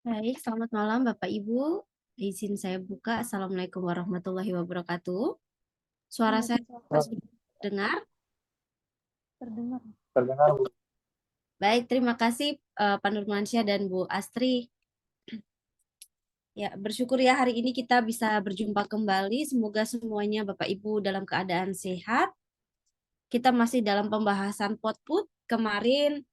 Baik, selamat malam Bapak Ibu. Izin saya buka. Assalamualaikum warahmatullahi wabarakatuh. Suara saya Waalaikumsalam. dengar? Terdengar. Terdengar, Bu. Baik, terima kasih Pak Nurmansyah dan Bu Astri. Ya, bersyukur ya hari ini kita bisa berjumpa kembali. Semoga semuanya Bapak Ibu dalam keadaan sehat. Kita masih dalam pembahasan POTPUT. Kemarin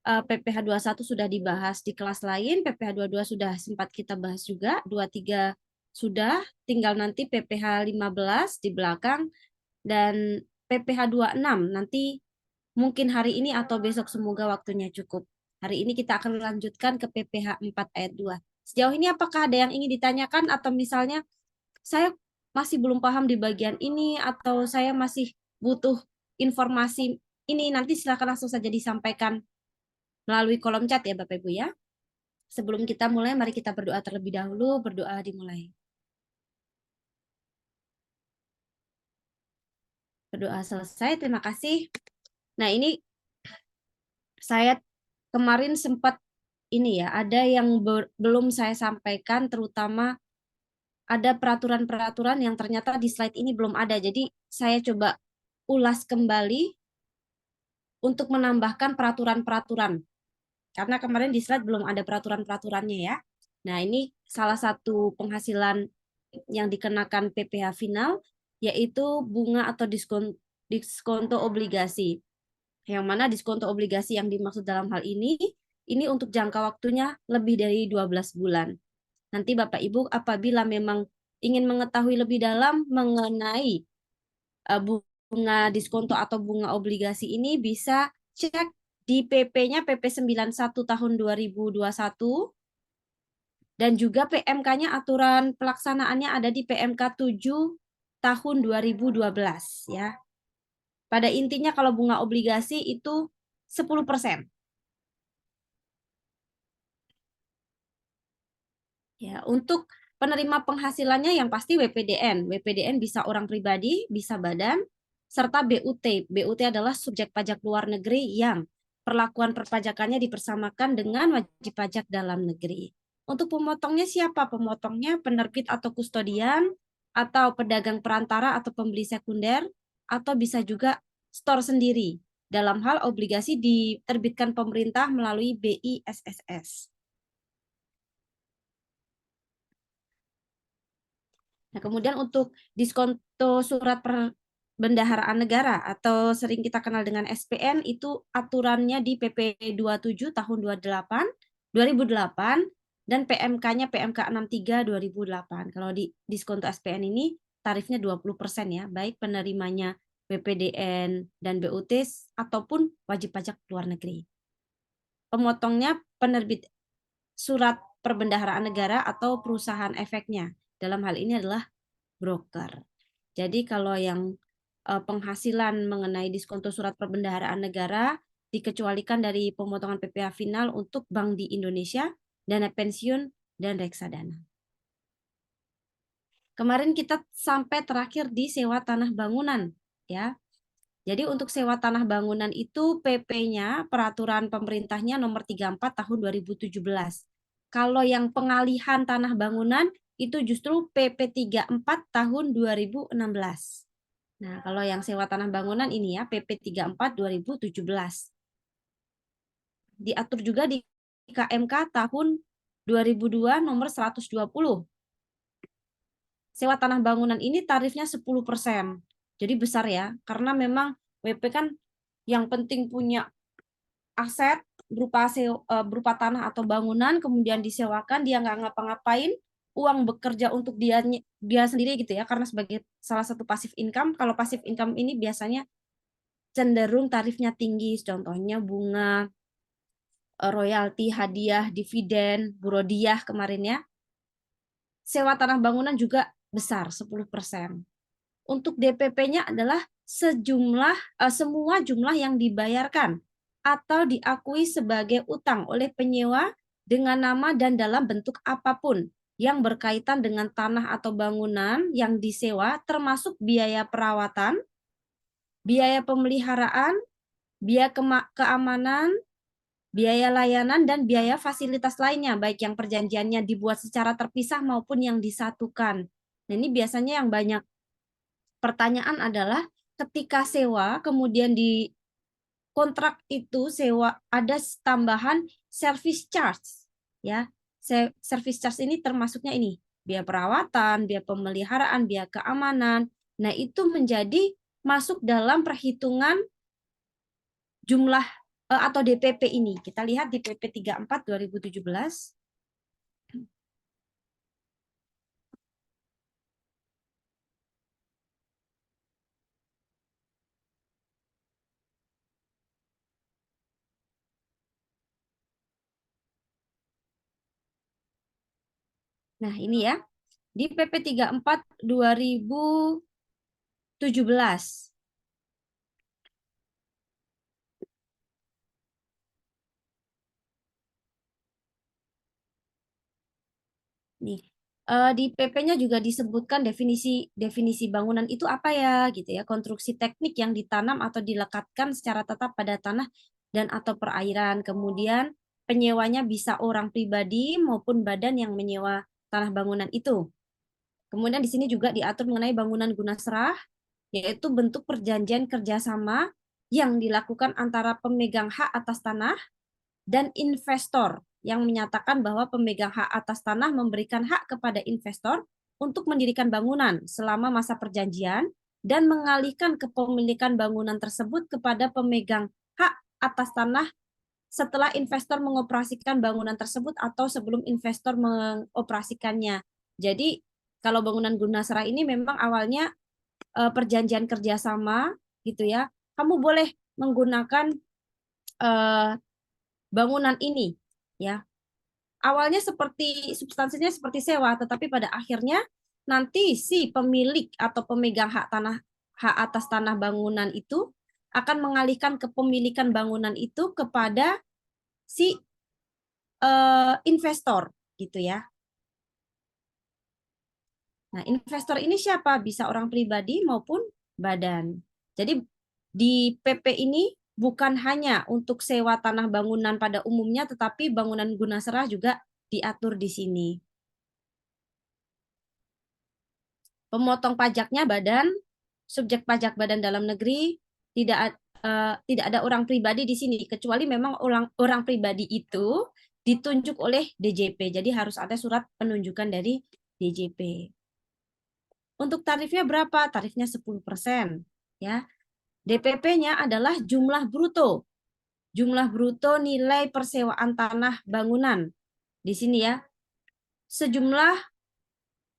PPH 21 sudah dibahas di kelas lain, PPH 22 sudah sempat kita bahas juga, 23 sudah, tinggal nanti PPH 15 di belakang, dan PPH 26 nanti mungkin hari ini atau besok, semoga waktunya cukup. Hari ini kita akan melanjutkan ke PPH 4 ayat 2. Sejauh ini apakah ada yang ingin ditanyakan atau misalnya saya masih belum paham di bagian ini atau saya masih butuh informasi ini, nanti silakan langsung saja disampaikan melalui kolom chat ya Bapak Ibu ya. Sebelum kita mulai, mari kita berdoa terlebih dahulu. Berdoa dimulai. Berdoa selesai, terima kasih. Nah ini saya kemarin sempat ini ya, ada yang belum saya sampaikan, terutama ada peraturan-peraturan yang ternyata di slide ini belum ada. Jadi saya coba ulas kembali untuk menambahkan peraturan-peraturan. Karena kemarin di slide belum ada peraturan-peraturannya ya. Nah ini salah satu penghasilan yang dikenakan PPh final, yaitu bunga atau diskonto obligasi. Yang mana diskonto obligasi yang dimaksud dalam hal ini untuk jangka waktunya lebih dari 12 bulan. Nanti Bapak Ibu apabila memang ingin mengetahui lebih dalam mengenai bunga diskonto atau bunga obligasi ini, bisa cek di PP-nya PP 91 tahun 2021, dan juga PMK-nya aturan pelaksanaannya ada di PMK 7 tahun 2012 ya. Pada intinya kalau bunga obligasi itu 10%. Ya, untuk penerima penghasilannya yang pasti WPDN. WPDN bisa orang pribadi, bisa badan, serta BUT. BUT adalah subjek pajak luar negeri yang perlakuan perpajakannya dipersamakan dengan wajib pajak dalam negeri. Untuk pemotongnya siapa? Pemotongnya penerbit atau kustodian, atau pedagang perantara atau pembeli sekunder, atau bisa juga store sendiri. Dalam hal obligasi diterbitkan pemerintah melalui BISSS. Nah, kemudian untuk diskonto surat perbendaharaan negara atau sering kita kenal dengan SPN, itu aturannya di PP 27 tahun 2008 dan PMK-nya PMK 63 2008. Kalau di diskonto SPN ini tarifnya 20% ya, baik penerimanya WPDN dan BUT ataupun wajib pajak luar negeri. Pemotongnya penerbit surat perbendaharaan negara atau perusahaan efeknya. Dalam hal ini adalah broker. Jadi kalau yang penghasilan mengenai diskonto surat perbendaharaan negara dikecualikan dari pemotongan PPh final untuk bank di Indonesia, dana pensiun, dan reksadana. Kemarin kita sampai terakhir di sewa tanah bangunan ya. Jadi untuk sewa tanah bangunan itu PP-nya, peraturan pemerintahnya nomor 34 tahun 2017. Kalau yang pengalihan tanah bangunan itu justru PP 34 tahun 2016. Nah, kalau yang sewa tanah bangunan ini ya PP 34 2017. Diatur juga di KMK tahun 2002 nomor 120. Sewa tanah bangunan ini tarifnya 10%. Jadi besar ya, karena memang WP kan yang penting punya aset berupa tanah atau bangunan, kemudian disewakan, dia nggak ngapa-ngapain, uang bekerja untuk dia sendiri gitu ya, karena sebagai salah satu passive income. Kalau passive income ini biasanya cenderung tarifnya tinggi, contohnya bunga, royalti, hadiah, dividen, burodiah kemarin ya. Sewa tanah bangunan juga besar, 10%. Untuk DPP-nya adalah semua jumlah yang dibayarkan atau diakui sebagai utang oleh penyewa dengan nama dan dalam bentuk apapun yang berkaitan dengan tanah atau bangunan yang disewa, termasuk biaya perawatan, biaya pemeliharaan, biaya keamanan, biaya layanan dan biaya fasilitas lainnya, baik yang perjanjiannya dibuat secara terpisah maupun yang disatukan. Nah, ini biasanya yang banyak pertanyaan adalah ketika sewa, kemudian di kontrak itu sewa ada tambahan service charge, ya. Service charge ini termasuknya ini, biaya perawatan, biaya pemeliharaan, biaya keamanan. Nah, itu menjadi masuk dalam perhitungan jumlah atau DPP ini. Kita lihat di PP 34 2017. Nah, ini ya. Di PP 34 2017. Nih, di PP-nya juga disebutkan definisi bangunan itu apa ya, gitu ya. Konstruksi teknik yang ditanam atau dilekatkan secara tetap pada tanah dan atau perairan. Kemudian penyewanya bisa orang pribadi maupun badan yang menyewa tanah bangunan itu. Kemudian di sini juga diatur mengenai bangunan guna serah, yaitu bentuk perjanjian kerjasama yang dilakukan antara pemegang hak atas tanah dan investor yang menyatakan bahwa pemegang hak atas tanah memberikan hak kepada investor untuk mendirikan bangunan selama masa perjanjian dan mengalihkan kepemilikan bangunan tersebut kepada pemegang hak atas tanah setelah investor mengoperasikan bangunan tersebut atau sebelum investor mengoperasikannya. Jadi kalau bangunan guna serah ini memang awalnya perjanjian kerjasama gitu ya. Kamu boleh menggunakan eh, bangunan ini ya. Awalnya seperti substansinya seperti sewa, tetapi pada akhirnya nanti si pemilik atau pemegang hak atas tanah bangunan itu akan mengalihkan kepemilikan bangunan itu kepada si investor gitu ya. Nah, investor ini siapa? Bisa orang pribadi maupun badan. Jadi di PP ini bukan hanya untuk sewa tanah bangunan pada umumnya, tetapi bangunan guna serah juga diatur di sini. Pemotong pajaknya badan, subjek pajak badan dalam negeri, tidak ada orang pribadi di sini, kecuali memang orang pribadi itu ditunjuk oleh DJP. Jadi harus ada surat penunjukan dari DJP. Untuk tarifnya berapa? Tarifnya 10%. Ya. DPP-nya adalah jumlah bruto. Jumlah bruto nilai persewaan tanah bangunan. Di sini ya.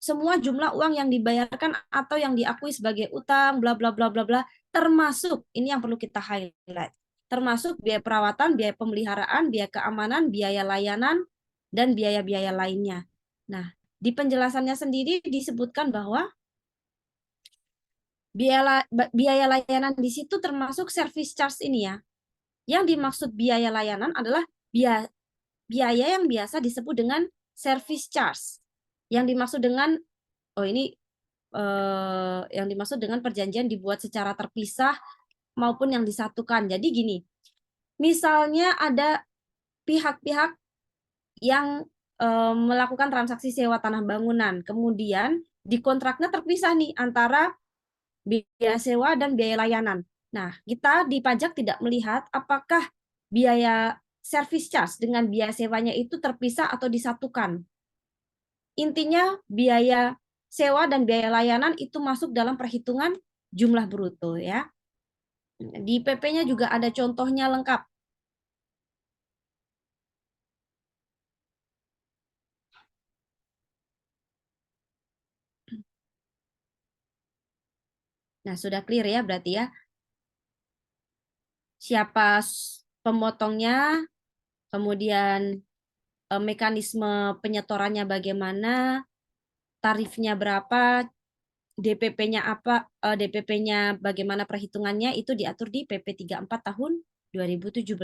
Semua jumlah uang yang dibayarkan atau yang diakui sebagai utang, bla bla bla bla bla, termasuk ini yang perlu kita highlight. Termasuk biaya perawatan, biaya pemeliharaan, biaya keamanan, biaya layanan, dan biaya-biaya lainnya. Nah, di penjelasannya sendiri disebutkan bahwa biaya layanan di situ termasuk service charge ini ya. Yang dimaksud biaya layanan adalah biaya yang biasa disebut dengan service charge. Yang dimaksud dengan yang dimaksud dengan perjanjian dibuat secara terpisah maupun yang disatukan. Jadi gini, misalnya ada pihak-pihak yang melakukan transaksi sewa tanah bangunan, kemudian di kontraknya terpisah nih antara biaya sewa dan biaya layanan. Nah, kita di pajak tidak melihat apakah biaya service charge dengan biaya sewanya itu terpisah atau disatukan. Intinya biaya sewa dan biaya layanan itu masuk dalam perhitungan jumlah bruto ya. Di PP-nya juga ada contohnya lengkap. Nah, sudah clear ya berarti ya. Siapa pemotongnya, kemudian mekanisme penyetorannya bagaimana, tarifnya berapa, DPP-nya apa, DPP-nya bagaimana perhitungannya itu diatur di PP 34 tahun 2017.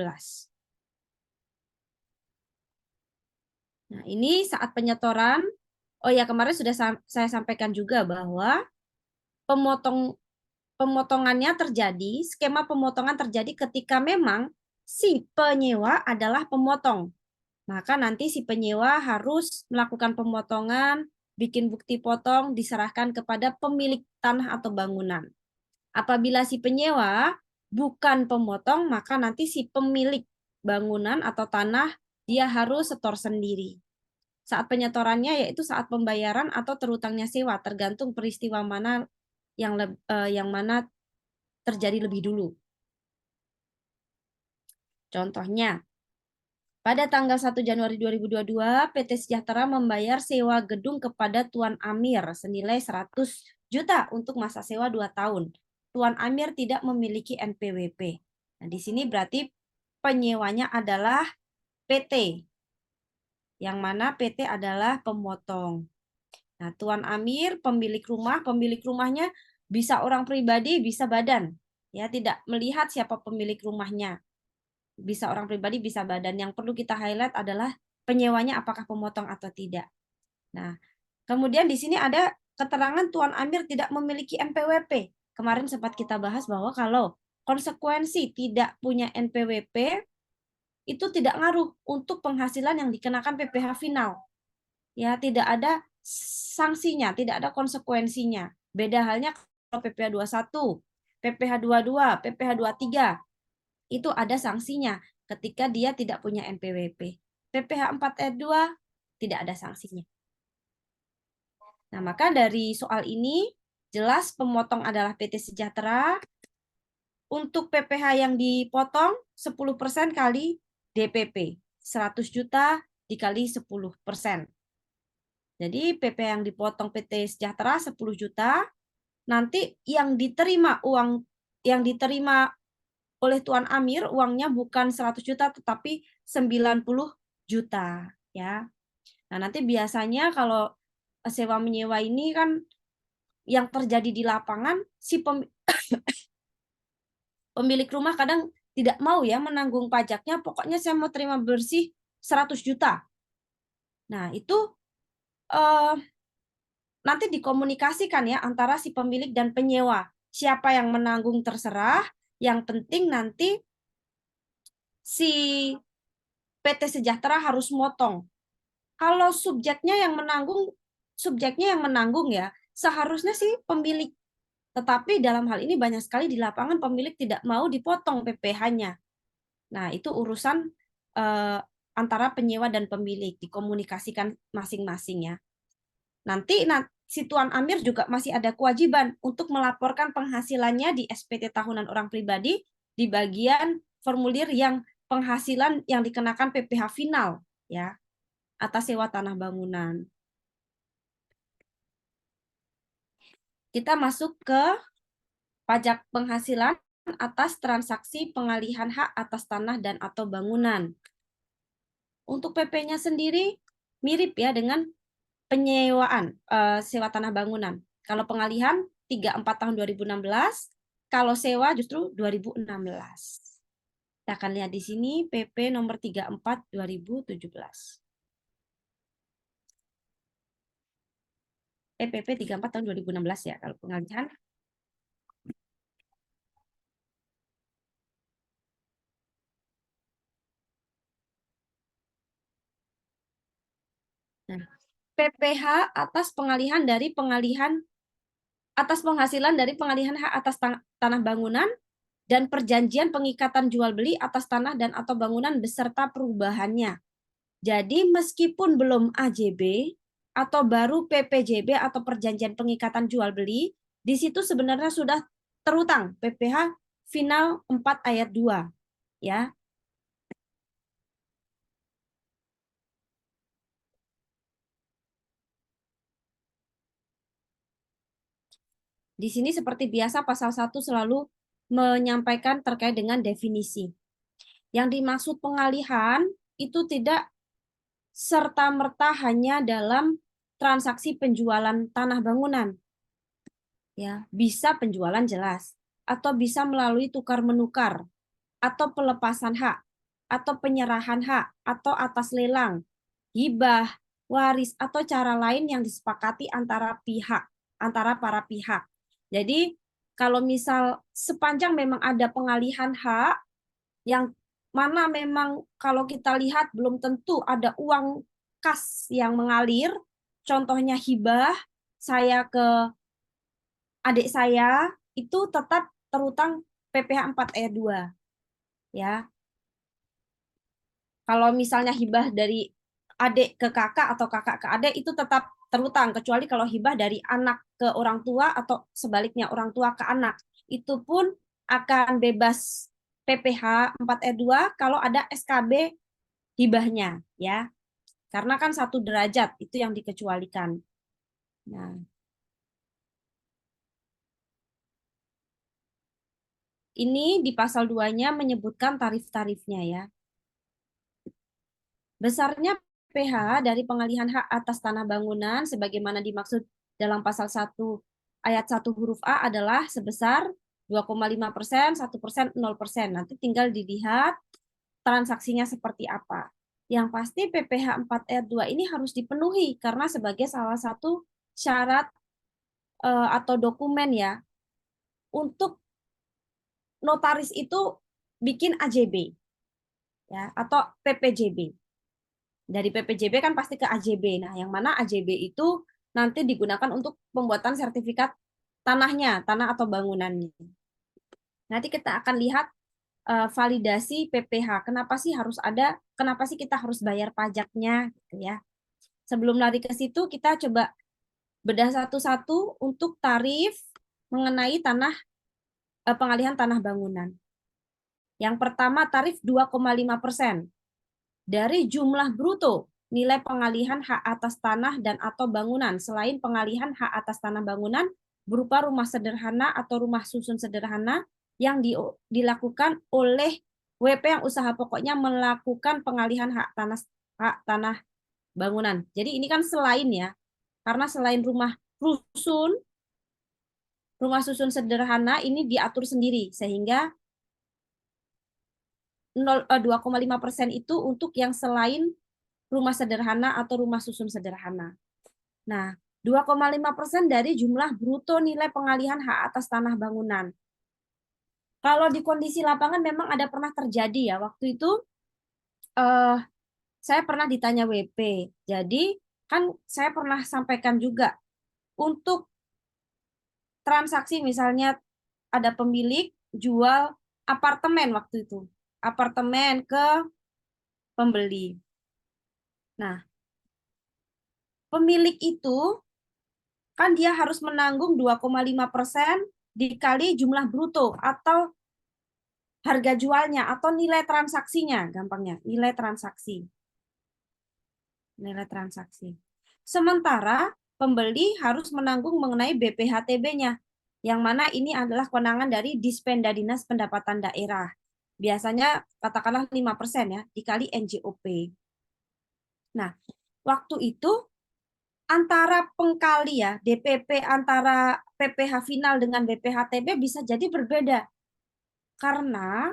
Nah, ini saat penyetoran. Oh ya, kemarin sudah saya sampaikan juga bahwa pemotongannya terjadi, skema pemotongan terjadi ketika memang si penyewa adalah pemotong. Maka nanti si penyewa harus melakukan pemotongan, bikin bukti potong, diserahkan kepada pemilik tanah atau bangunan. Apabila si penyewa bukan pemotong, maka nanti si pemilik bangunan atau tanah dia harus setor sendiri. Saat penyetorannya yaitu saat pembayaran atau terutangnya sewa, tergantung peristiwa mana yang mana terjadi lebih dulu. Contohnya, pada tanggal 1 Januari 2022, PT Sejahtera membayar sewa gedung kepada Tuan Amir senilai 100 juta untuk masa sewa 2 tahun. Tuan Amir tidak memiliki NPWP. Nah, di sini berarti penyewanya adalah PT, yang mana PT adalah pemotong. Nah, Tuan Amir, pemilik rumahnya bisa orang pribadi, bisa badan. Ya, tidak melihat siapa pemilik rumahnya. Bisa orang pribadi, bisa badan. Yang perlu kita highlight adalah penyewanya apakah pemotong atau tidak. Nah, kemudian di sini ada keterangan Tuan Amir tidak memiliki NPWP. Kemarin sempat kita bahas bahwa kalau konsekuensi tidak punya NPWP itu tidak ngaruh untuk penghasilan yang dikenakan PPh final. Ya, tidak ada sanksinya, tidak ada konsekuensinya. Beda halnya kalau PPh 21, PPh 22, PPh 23 itu ada sanksinya ketika dia tidak punya NPWP. PPh 4 ayat 2 tidak ada sanksinya. Nah, maka dari soal ini jelas pemotong adalah PT Sejahtera. Untuk PPh yang dipotong 10% kali DPP. 100 juta dikali 10%. Jadi PPh yang dipotong PT Sejahtera 10 juta, nanti yang diterima oleh Tuan Amir uangnya bukan 100 juta tetapi 90 juta ya. Nah, nanti biasanya kalau sewa menyewa ini kan yang terjadi di lapangan si pemilik rumah kadang tidak mau ya menanggung pajaknya, pokoknya saya mau terima bersih 100 juta. Nah, itu nanti dikomunikasikan ya antara si pemilik dan penyewa. Siapa yang menanggung terserah, yang penting nanti si PT Sejahtera harus motong. Kalau subjeknya yang menanggung ya, seharusnya sih pemilik. Tetapi dalam hal ini banyak sekali di lapangan pemilik tidak mau dipotong PPh-nya. Nah, itu urusan antara penyewa dan pemilik, dikomunikasikan masing-masing ya. Nanti si Tuan Amir juga masih ada kewajiban untuk melaporkan penghasilannya di SPT tahunan orang pribadi di bagian formulir yang penghasilan yang dikenakan PPh final ya atas sewa tanah bangunan. Kita masuk ke pajak penghasilan atas transaksi pengalihan hak atas tanah dan atau bangunan. Untuk PP-nya sendiri mirip ya dengan penyewaan sewa tanah bangunan. Kalau pengalihan 34 tahun 2016, kalau sewa justru 2016. Kita akan lihat di sini PP nomor 34 2017. PP 34 tahun 2016 ya kalau pengalihan. Nah, PPh atas pengalihan atas penghasilan dari pengalihan hak atas tanah bangunan dan perjanjian pengikatan jual beli atas tanah dan atau bangunan beserta perubahannya. Jadi meskipun belum AJB atau baru PPJB atau perjanjian pengikatan jual beli, di situ sebenarnya sudah terutang PPh final 4 ayat 2 ya. Di sini seperti biasa pasal 1 selalu menyampaikan terkait dengan definisi. Yang dimaksud pengalihan itu tidak serta-merta hanya dalam transaksi penjualan tanah bangunan. Ya, bisa penjualan jelas atau bisa melalui tukar-menukar atau pelepasan hak atau penyerahan hak atau atas lelang, hibah, waris atau cara lain yang disepakati antara para pihak. Jadi, kalau misal sepanjang memang ada pengalihan hak yang mana memang kalau kita lihat belum tentu ada uang kas yang mengalir. Contohnya hibah, saya ke adik saya itu tetap terutang PPh 4 ayat 2 ya. Kalau misalnya hibah dari adik ke kakak atau kakak ke adik itu tetap terutang, kecuali kalau hibah dari anak ke orang tua atau sebaliknya orang tua ke anak. Itu pun akan bebas PPh 4 ayat 2 kalau ada SKB hibahnya ya. Karena kan satu derajat itu yang dikecualikan. Nah, ini di pasal 2-nya menyebutkan tarif-tarifnya ya. Besarnya PH dari pengalihan hak atas tanah bangunan sebagaimana dimaksud dalam pasal 1 ayat 1 huruf A adalah sebesar 2,5%, 1%, 0%. Nanti tinggal dilihat transaksinya seperti apa. Yang pasti PPh 4 ayat 2 ini harus dipenuhi karena sebagai salah satu syarat atau dokumen ya untuk notaris itu bikin AJB ya atau PPJB. Dari PPJB kan pasti ke AJB. Nah, yang mana AJB itu nanti digunakan untuk pembuatan sertifikat tanahnya, tanah atau bangunannya. Nanti kita akan lihat validasi PPh. Kenapa sih harus ada? Kenapa sih kita harus bayar pajaknya gitu ya. Sebelum lari ke situ kita coba bedah satu-satu untuk tarif mengenai pengalihan tanah bangunan. Yang pertama tarif 2,5% dari jumlah bruto nilai pengalihan hak atas tanah dan atau bangunan selain pengalihan hak atas tanah bangunan berupa rumah sederhana atau rumah susun sederhana yang dilakukan oleh WP yang usaha pokoknya melakukan pengalihan hak tanah bangunan. Jadi ini kan selain ya, karena selain rumah susun sederhana ini diatur sendiri sehingga 2,5% itu untuk yang selain rumah sederhana atau rumah susun sederhana. Nah, 2,5% dari jumlah bruto nilai pengalihan hak atas tanah bangunan. Kalau di kondisi lapangan memang ada pernah terjadi ya, waktu itu saya pernah ditanya WP. Jadi kan saya pernah sampaikan juga untuk transaksi misalnya ada pemilik jual apartemen waktu itu. Apartemen ke pembeli. Nah, pemilik itu kan dia harus menanggung 2,5% dikali jumlah bruto atau harga jualnya atau nilai transaksinya, gampangnya, nilai transaksi. Nilai transaksi. Sementara pembeli harus menanggung mengenai BPHTB-nya, yang mana ini adalah kewenangan dari Dispenda Dinas Pendapatan Daerah. Biasanya katakanlah 5% ya, dikali NJOP. Nah, waktu itu antara pengkali ya, DPP antara PPh final dengan BPHTB bisa jadi berbeda. Karena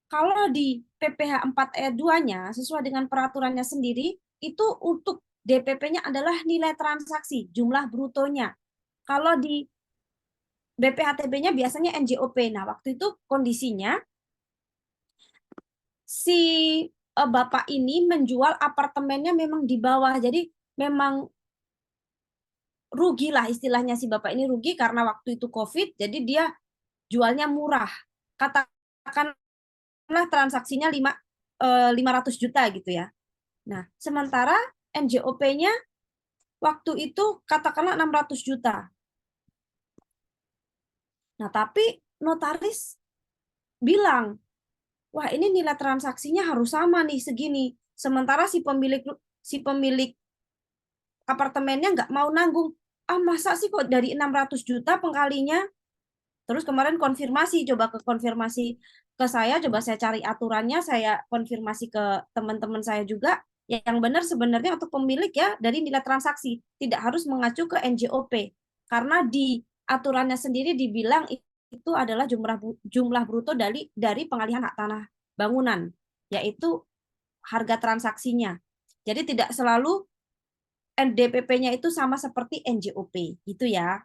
kalau di PPh 4 ayat 2-nya sesuai dengan peraturannya sendiri, itu untuk DPP-nya adalah nilai transaksi, jumlah brutonya. Kalau di BPHTB-nya biasanya NJOP. Nah, waktu itu kondisinya si bapak ini menjual apartemennya memang di bawah. Jadi memang rugi lah istilahnya si bapak ini rugi karena waktu itu COVID, jadi dia jualnya murah. Katakanlah transaksinya 500 juta gitu ya. Nah, sementara NJOP-nya waktu itu katakanlah 600 juta. Nah, tapi notaris bilang, wah ini nilai transaksinya harus sama nih segini. Sementara si pemilik apartemennya nggak mau nanggung. Ah masa sih kok dari 600 juta pengkalinya. Terus kemarin coba ke konfirmasi ke saya, coba saya cari aturannya, saya konfirmasi ke teman-teman saya juga. Yang benar sebenarnya untuk pemilik ya dari nilai transaksi, tidak harus mengacu ke NJOP. Karena di aturannya sendiri dibilang itu adalah jumlah bruto dari pengalihan hak tanah bangunan, yaitu harga transaksinya. Jadi tidak selalu DPP-nya itu sama seperti NJOP, gitu ya.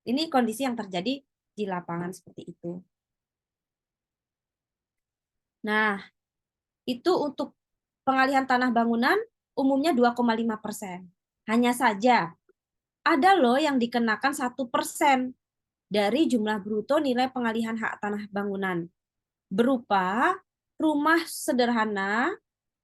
Ini kondisi yang terjadi di lapangan seperti itu. Nah, itu untuk pengalihan tanah bangunan umumnya 2,5%. Hanya saja ada loh yang dikenakan 1% dari jumlah bruto nilai pengalihan hak tanah bangunan berupa rumah sederhana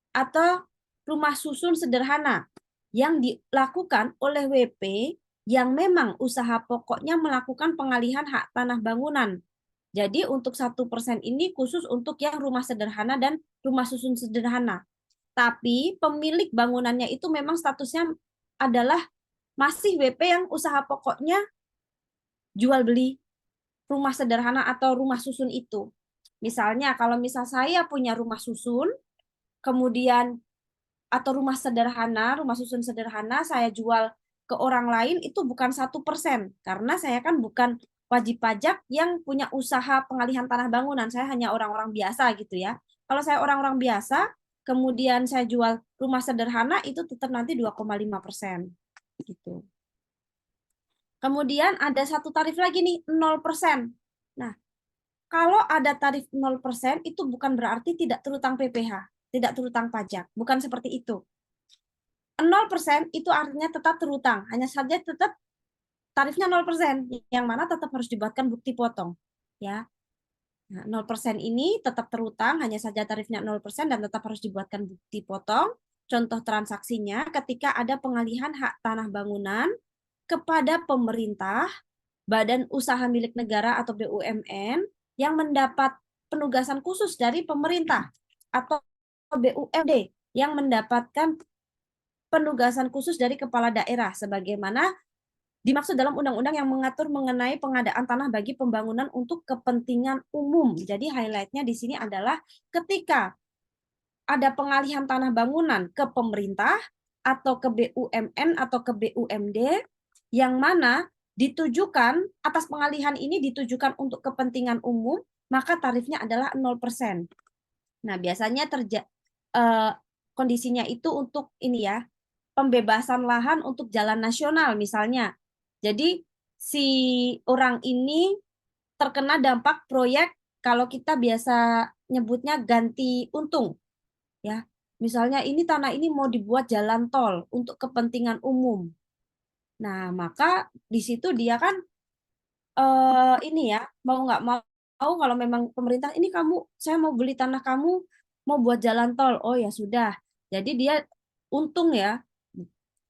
atau rumah susun sederhana yang dilakukan oleh WP yang memang usaha pokoknya melakukan pengalihan hak tanah bangunan. Jadi untuk 1% ini khusus untuk yang rumah sederhana dan rumah susun sederhana. Tapi pemilik bangunannya itu memang statusnya adalah masih WP yang usaha pokoknya jual beli rumah sederhana atau rumah susun itu. Misalnya kalau misal saya punya rumah susun, kemudian atau rumah susun sederhana saya jual ke orang lain itu bukan 1% karena saya kan bukan wajib pajak yang punya usaha pengalihan tanah bangunan. Saya hanya orang-orang biasa gitu ya. Kalau saya orang-orang biasa, kemudian saya jual rumah sederhana itu tetap nanti 2,5% gitu. Kemudian ada satu tarif lagi nih 0%. Nah, kalau ada tarif 0% itu bukan berarti tidak terutang PPh, tidak terutang pajak, bukan seperti itu. 0% itu artinya tetap terutang, hanya saja tetap tarifnya 0%, yang mana tetap harus dibuatkan bukti potong. Ya. Nah, 0% ini tetap terutang, hanya saja tarifnya 0% dan tetap harus dibuatkan bukti potong. Contoh transaksinya ketika ada pengalihan hak tanah bangunan kepada pemerintah, badan usaha milik negara atau BUMN yang mendapat penugasan khusus dari pemerintah atau BUMD yang mendapatkan penugasan khusus dari kepala daerah sebagaimana dimaksud dalam undang-undang yang mengatur mengenai pengadaan tanah bagi pembangunan untuk kepentingan umum. Jadi highlight-nya di sini adalah ketika ada pengalihan tanah bangunan ke pemerintah atau ke BUMN atau ke BUMD yang mana ditujukan atas pengalihan ini ditujukan untuk kepentingan umum, maka tarifnya adalah 0%. Nah, biasanya eh, kondisinya itu untuk ini ya, pembebasan lahan untuk jalan nasional misalnya. Jadi si orang ini terkena dampak proyek kalau kita biasa nyebutnya ganti untung ya. Misalnya ini tanah ini mau dibuat jalan tol untuk kepentingan umum. Nah, maka di situ dia kan ini ya, mau nggak mau kalau memang pemerintah ini kamu saya mau beli tanah kamu mau buat jalan tol. Oh ya sudah. Jadi dia untung ya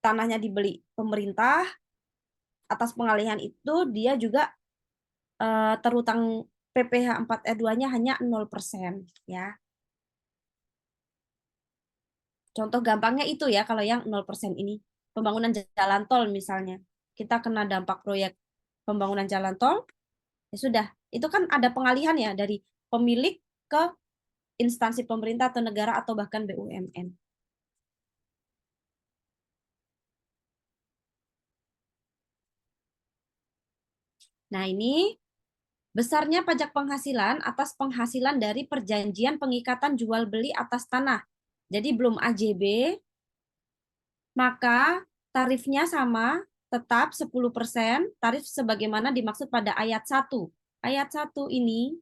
tanahnya dibeli pemerintah atas pengalihan itu dia juga terutang PPh 4R2-nya hanya 0% ya. Contoh gampangnya itu ya kalau yang 0% ini. Pembangunan jalan tol misalnya. Kita kena dampak proyek pembangunan jalan tol, ya sudah. Itu kan ada pengalihan ya dari pemilik ke instansi pemerintah atau negara atau bahkan BUMN. Nah, ini besarnya pajak penghasilan atas penghasilan dari perjanjian pengikatan jual beli atas tanah. Jadi belum AJB, maka tarifnya sama, tetap 10%, tarif sebagaimana dimaksud pada ayat 1. Ayat 1 ini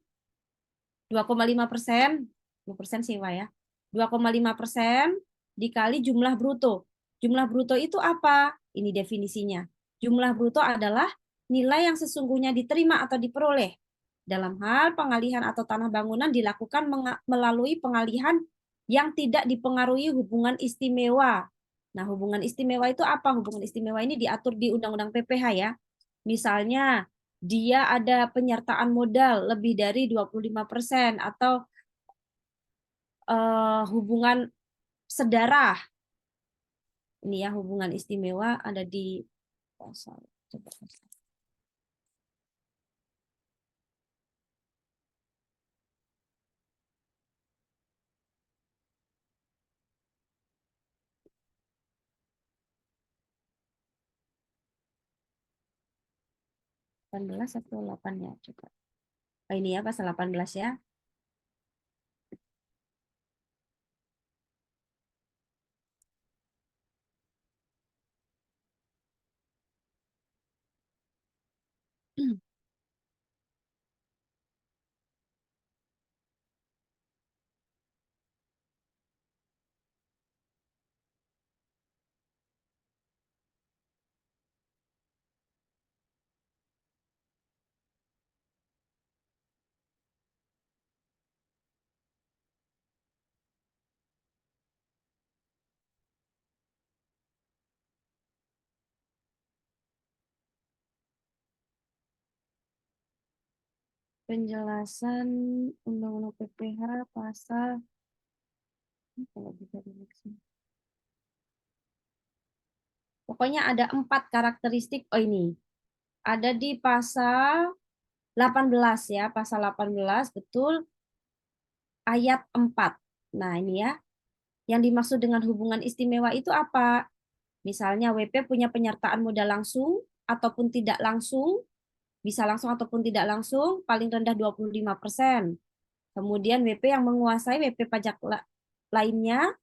2,5%, 10% sewa ya. 2,5% dikali jumlah bruto. Jumlah bruto itu apa? Ini definisinya. Jumlah bruto adalah nilai yang sesungguhnya diterima atau diperoleh dalam hal pengalihan atau tanah bangunan dilakukan melalui pengalihan yang tidak dipengaruhi hubungan istimewa. Nah, hubungan istimewa itu apa? Hubungan istimewa ini diatur di Undang-Undang PPh ya. Misalnya, dia ada penyertaan modal lebih dari 25% atau hubungan sedarah. Ini ya, hubungan istimewa ada di pasal. Coba. 18 atau 8 ya, coba. Oh, ini ya pasal 18 ya. penjelasan Undang-Undang PPH pasal kalau bisa dilihat. Pokoknya ada 4 karakteristik. Oh ini ada di pasal 18 ya, pasal 18 betul ayat 4. Nah ini ya, yang dimaksud dengan hubungan istimewa itu apa? Misalnya WP punya penyertaan modal langsung ataupun tidak langsung, bisa langsung ataupun tidak langsung, paling rendah 25%. Kemudian WP yang menguasai WP pajak lainnya,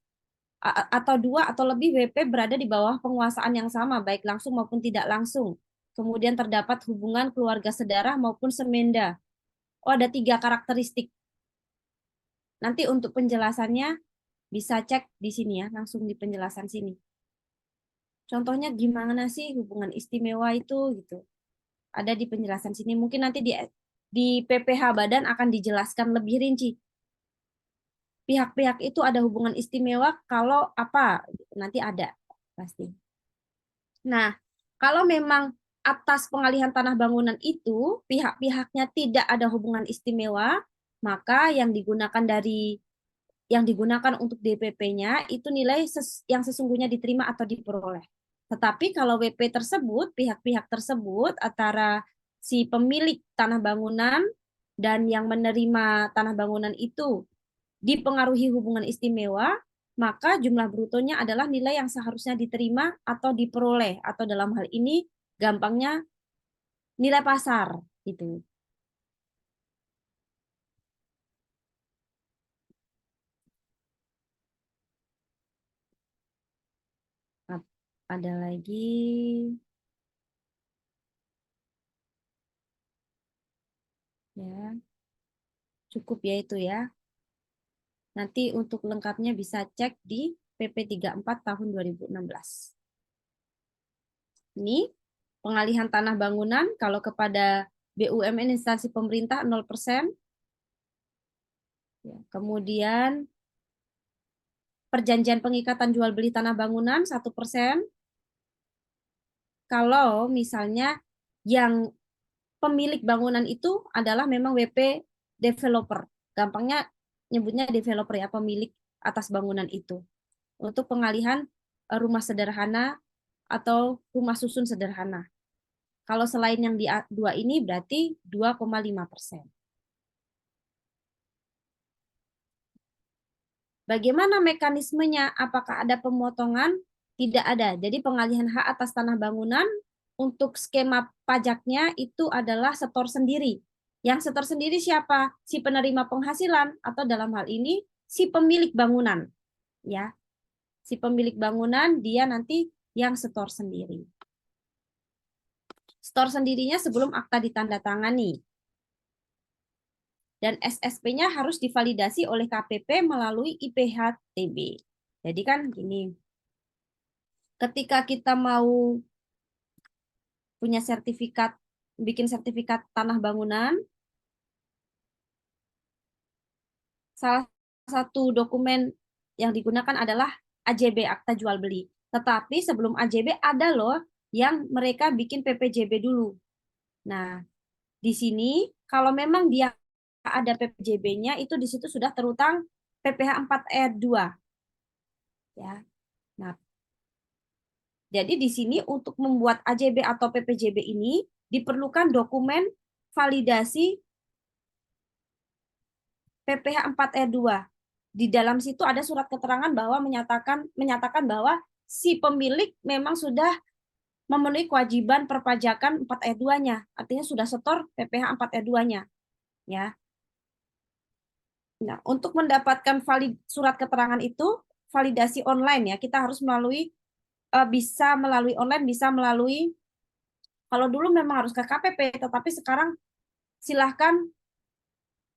atau 2 atau lebih WP berada di bawah penguasaan yang sama, baik langsung maupun tidak langsung. Kemudian terdapat hubungan keluarga sedarah maupun semenda. Oh, ada 3 karakteristik. Nanti untuk penjelasannya bisa cek di sini ya, langsung di penjelasan sini. Contohnya gimana sih hubungan istimewa itu gitu. Ada di penjelasan sini. Mungkin nanti di PPH Badan akan dijelaskan lebih rinci. Pihak-pihak itu ada hubungan istimewa kalau apa? Nanti ada pasti. Nah, kalau memang atas pengalihan tanah bangunan itu pihak-pihaknya tidak ada hubungan istimewa, maka yang digunakan untuk DPP-nya itu nilai yang sesungguhnya diterima atau diperoleh. Tetapi kalau WP tersebut, pihak-pihak tersebut antara si pemilik tanah bangunan dan yang menerima tanah bangunan itu dipengaruhi hubungan istimewa, maka jumlah brutonya adalah nilai yang seharusnya diterima atau diperoleh, atau dalam hal ini gampangnya nilai pasar gitu. Ada lagi ya, cukup ya itu ya. Nanti untuk lengkapnya bisa cek di PP 34 tahun 2016. Ini pengalihan tanah bangunan kalau kepada BUMN instansi pemerintah 0%. Ya, kemudian perjanjian pengikatan jual beli tanah bangunan 1%. Kalau misalnya yang pemilik bangunan itu adalah memang WP developer. Gampangnya nyebutnya developer ya, pemilik atas bangunan itu. Untuk pengalihan rumah sederhana atau rumah susun sederhana. Kalau selain yang di 2 ini berarti 2,5%. Bagaimana mekanismenya? Apakah ada pemotongan? Tidak ada. Jadi pengalihan hak atas tanah bangunan untuk skema pajaknya itu adalah setor sendiri. Yang setor sendiri siapa? Si penerima penghasilan atau dalam hal ini si pemilik bangunan. Ya, si pemilik bangunan dia nanti yang setor sendiri. Setor sendirinya sebelum akta ditandatangani. Dan SSP-nya harus divalidasi oleh KPP melalui IPH-TB. Jadi kan gini, ketika kita mau punya sertifikat, bikin sertifikat tanah bangunan, salah satu dokumen yang digunakan adalah AJB, akta jual beli. Tetapi sebelum AJB ada loh yang mereka bikin PPJB dulu. Nah, di sini kalau memang dia ada PPJB-nya itu di situ sudah terutang PPh 4 ayat 2. Ya. Nah, jadi di sini untuk membuat AJB atau PPJB ini diperlukan dokumen validasi PPh 4 ayat 2. Di dalam situ ada surat keterangan bahwa menyatakan bahwa si pemilik memang sudah memenuhi kewajiban perpajakan 4 ayat 2-nya. Artinya sudah setor PPh 4 ayat 2-nya. Ya. Nah, untuk mendapatkan surat keterangan itu validasi online ya, kita harus bisa melalui online, bisa melalui, kalau dulu memang harus ke KPP, tetapi sekarang silahkan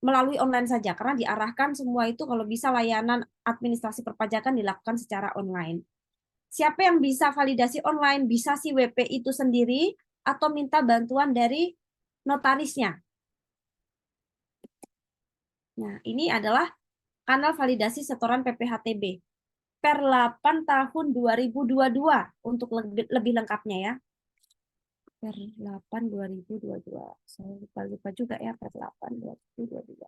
melalui online saja karena diarahkan semua itu kalau bisa layanan administrasi perpajakan dilakukan secara online. Siapa yang bisa validasi online? Bisa si WP itu sendiri atau minta bantuan dari notarisnya. Nah, ini adalah kanal validasi setoran PPh-TB per 8 tahun 2022 untuk lebih lengkapnya ya. per 8 2022. Saya lupa juga ya per 8 2022.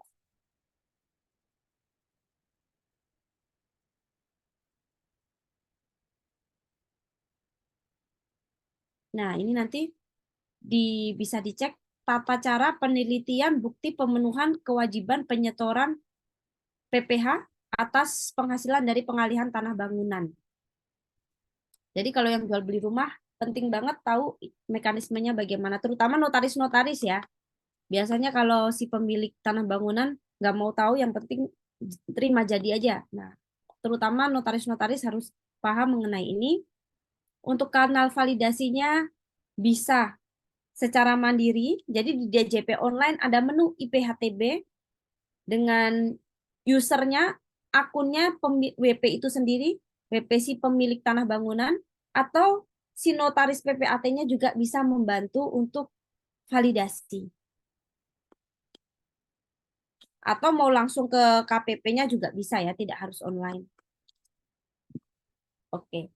Nah, ini nanti bisa dicek tata cara penelitian bukti pemenuhan kewajiban penyetoran PPh atas penghasilan dari pengalihan tanah bangunan. Jadi kalau yang jual beli rumah penting banget tahu mekanismenya bagaimana, terutama notaris-notaris ya. Biasanya kalau si pemilik tanah bangunan nggak mau tahu, yang penting terima jadi aja. Nah, terutama notaris-notaris harus paham mengenai ini. Untuk kanal validasinya bisa secara mandiri. Jadi di DJP online ada menu IPHTB dengan usernya, akunnya WP itu sendiri, WP si pemilik tanah bangunan, atau si notaris PPAT-nya juga bisa membantu untuk validasi. Atau mau langsung ke KPP-nya juga bisa ya, tidak harus online. Oke.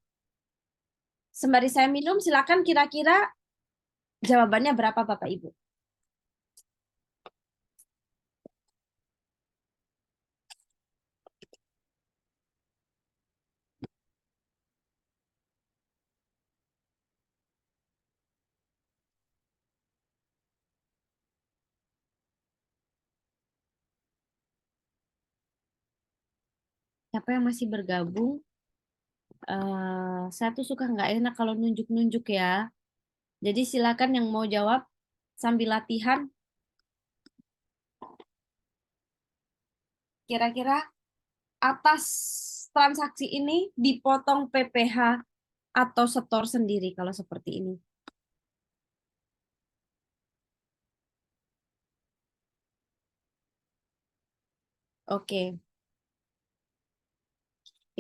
Sembari saya minum, silakan kira-kira jawabannya berapa Bapak Ibu? Siapa yang masih bergabung? Saya tuh suka nggak enak kalau nunjuk-nunjuk ya. Jadi silakan yang mau jawab sambil latihan. Kira-kira atas transaksi ini dipotong PPh atau setor sendiri kalau seperti ini. Oke.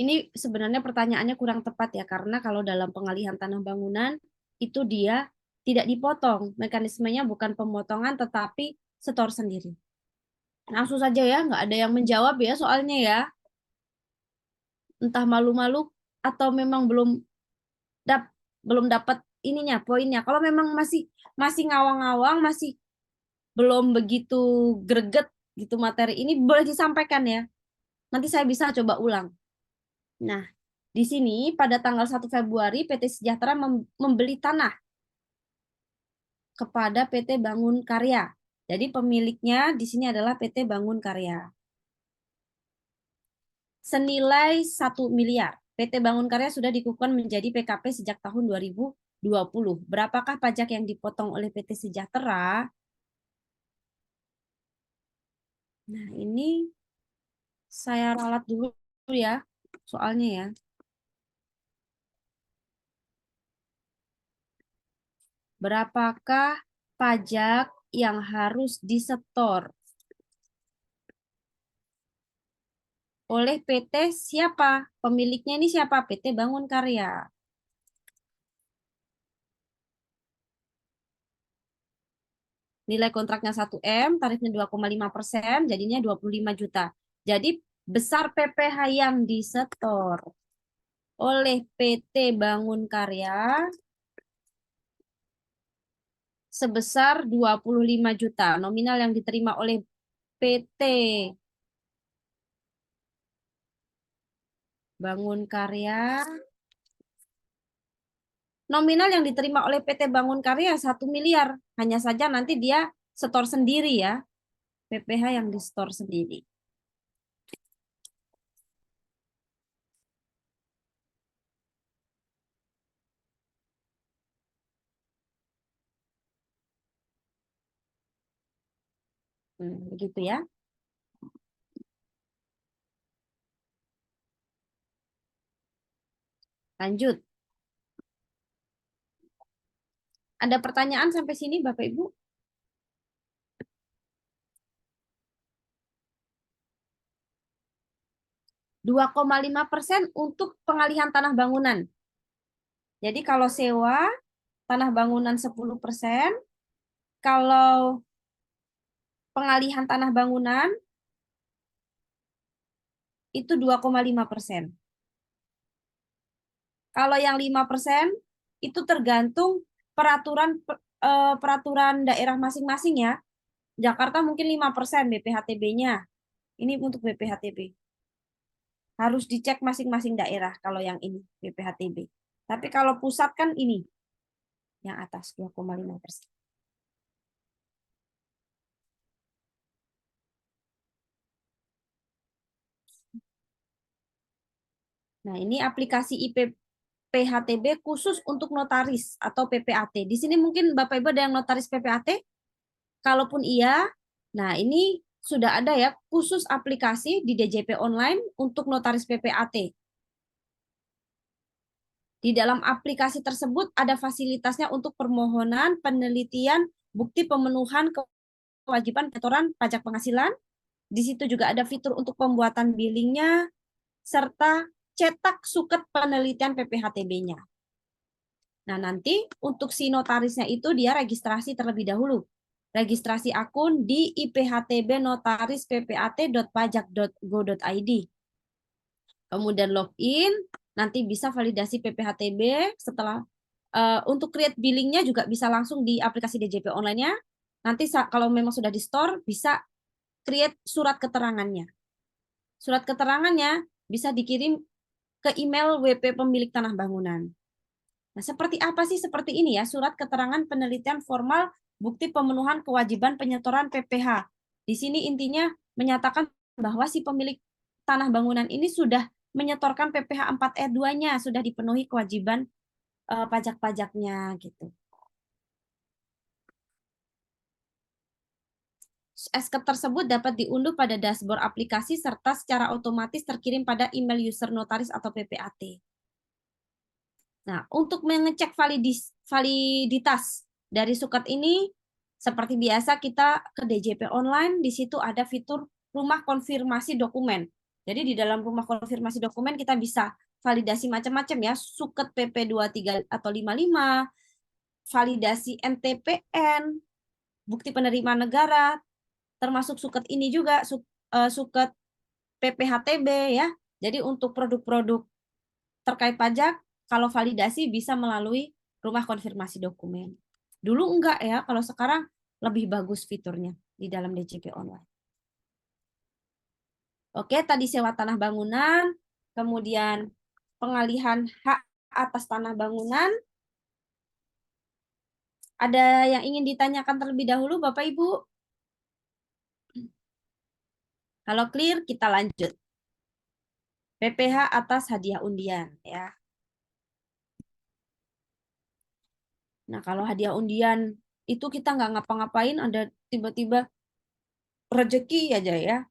Ini sebenarnya pertanyaannya kurang tepat ya, karena kalau dalam pengalihan tanah bangunan itu dia tidak dipotong. Mekanismenya bukan pemotongan tetapi setor sendiri. Langsung saja ya, nggak ada yang menjawab ya soalnya ya. Entah malu-malu atau memang dap, belum dapat ininya, poinnya. Kalau memang masih masih ngawang-ngawang, masih belum begitu greget gitu materi ini, boleh disampaikan ya. Nanti saya bisa coba ulang. Nah, di sini pada tanggal 1 Februari PT Sejahtera membeli tanah kepada PT Bangun Karya. Jadi pemiliknya di sini adalah PT Bangun Karya. Senilai 1 miliar. PT Bangun Karya sudah dikukuhkan menjadi PKP sejak tahun 2020. Berapakah pajak yang dipotong oleh PT Sejahtera? Nah, ini saya ralat dulu ya soalnya ya. Berapakah pajak yang harus disetor oleh PT siapa? Pemiliknya ini siapa? PT Bangun Karya. Nilai kontraknya 1M, tarifnya 2,5%, jadinya 25 juta. Jadi besar PPh yang disetor oleh PT Bangun Karya sebesar 25 juta. Nominal yang diterima oleh PT Bangun Karya, nominal yang diterima oleh PT Bangun Karya 1 miliar. Hanya saja nanti dia setor sendiri ya. PPh yang di-setor sendiri. Begitu ya. Lanjut. Ada pertanyaan sampai sini Bapak Ibu? 2,5% untuk pengalihan tanah bangunan. Jadi kalau sewa tanah bangunan 10%, kalau pengalihan tanah bangunan itu 2,5%. Kalau yang 5% itu tergantung peraturan peraturan daerah masing-masing ya. Jakarta mungkin 5% BPHTB-nya. Ini untuk BPHTB. Harus dicek masing-masing daerah kalau yang ini BPHTB. Tapi kalau pusat kan ini yang atas 2,5%. Nah, ini aplikasi PHTB khusus untuk notaris atau PPAT. Di sini mungkin Bapak Ibu ada yang notaris PPAT? Kalaupun iya, nah ini sudah ada ya khusus aplikasi di DJP online untuk notaris PPAT. Di dalam aplikasi tersebut ada fasilitasnya untuk permohonan, penelitian, bukti pemenuhan kewajiban pengaturan pajak penghasilan. Di situ juga ada fitur untuk pembuatan billingnya, serta cetak suket penelitian PPHTB-nya. Nah, nanti untuk si notarisnya itu dia registrasi terlebih dahulu. Registrasi akun di iphtbnotarisPPAT.pajak.go.id. Kemudian login, nanti bisa validasi PPHTB setelah untuk create billingnya juga bisa langsung di aplikasi DJP online-nya. Nanti kalau memang sudah di store bisa create surat keterangannya. Surat keterangannya bisa dikirim ke email WP pemilik tanah bangunan. Nah, seperti apa sih seperti ini ya, surat keterangan penelitian formal bukti pemenuhan kewajiban penyetoran PPh. Di sini intinya menyatakan bahwa si pemilik tanah bangunan ini sudah menyetorkan PPh 4R2-nya, sudah dipenuhi kewajiban pajak-pajaknya gitu. SK tersebut dapat diunduh pada dashboard aplikasi serta secara otomatis terkirim pada email user notaris atau PPAT. Nah, untuk mengecek validitas dari suket ini, seperti biasa kita ke DJP online, di situ ada fitur rumah konfirmasi dokumen. Jadi di dalam rumah konfirmasi dokumen kita bisa validasi macam-macam ya, suket PP 23 atau 55, validasi NTPN, bukti penerimaan negara, termasuk suket ini juga, suket PPHTB ya. Jadi untuk produk-produk terkait pajak, kalau validasi bisa melalui rumah konfirmasi dokumen. Dulu enggak ya, kalau sekarang lebih bagus fiturnya di dalam DJP online. Oke, tadi sewa tanah bangunan, kemudian pengalihan hak atas tanah bangunan. Ada yang ingin ditanyakan terlebih dahulu, Bapak Ibu? Kalau clear, kita lanjut. PPh atas hadiah undian ya. Nah, kalau hadiah undian itu kita nggak ngapa-ngapain, ada tiba-tiba rezeki aja ya,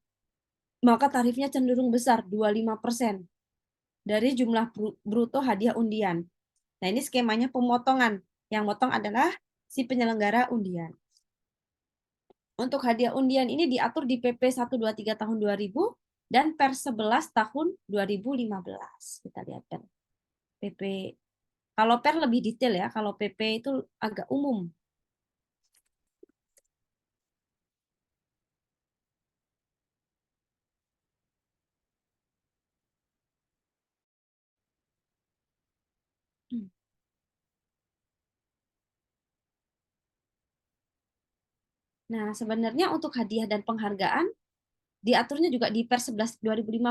maka tarifnya cenderung besar, 25% dari jumlah bruto hadiah undian. Nah, ini skemanya pemotongan. Yang motong adalah si penyelenggara undian. Untuk hadiah undian ini diatur di PP 123 tahun 2000 dan Per 11 tahun 2015. Kita lihat kan. PP, kalau Per lebih detail ya, kalau PP itu agak umum. Nah, sebenarnya untuk hadiah dan penghargaan diaturnya juga di Per 11 2015.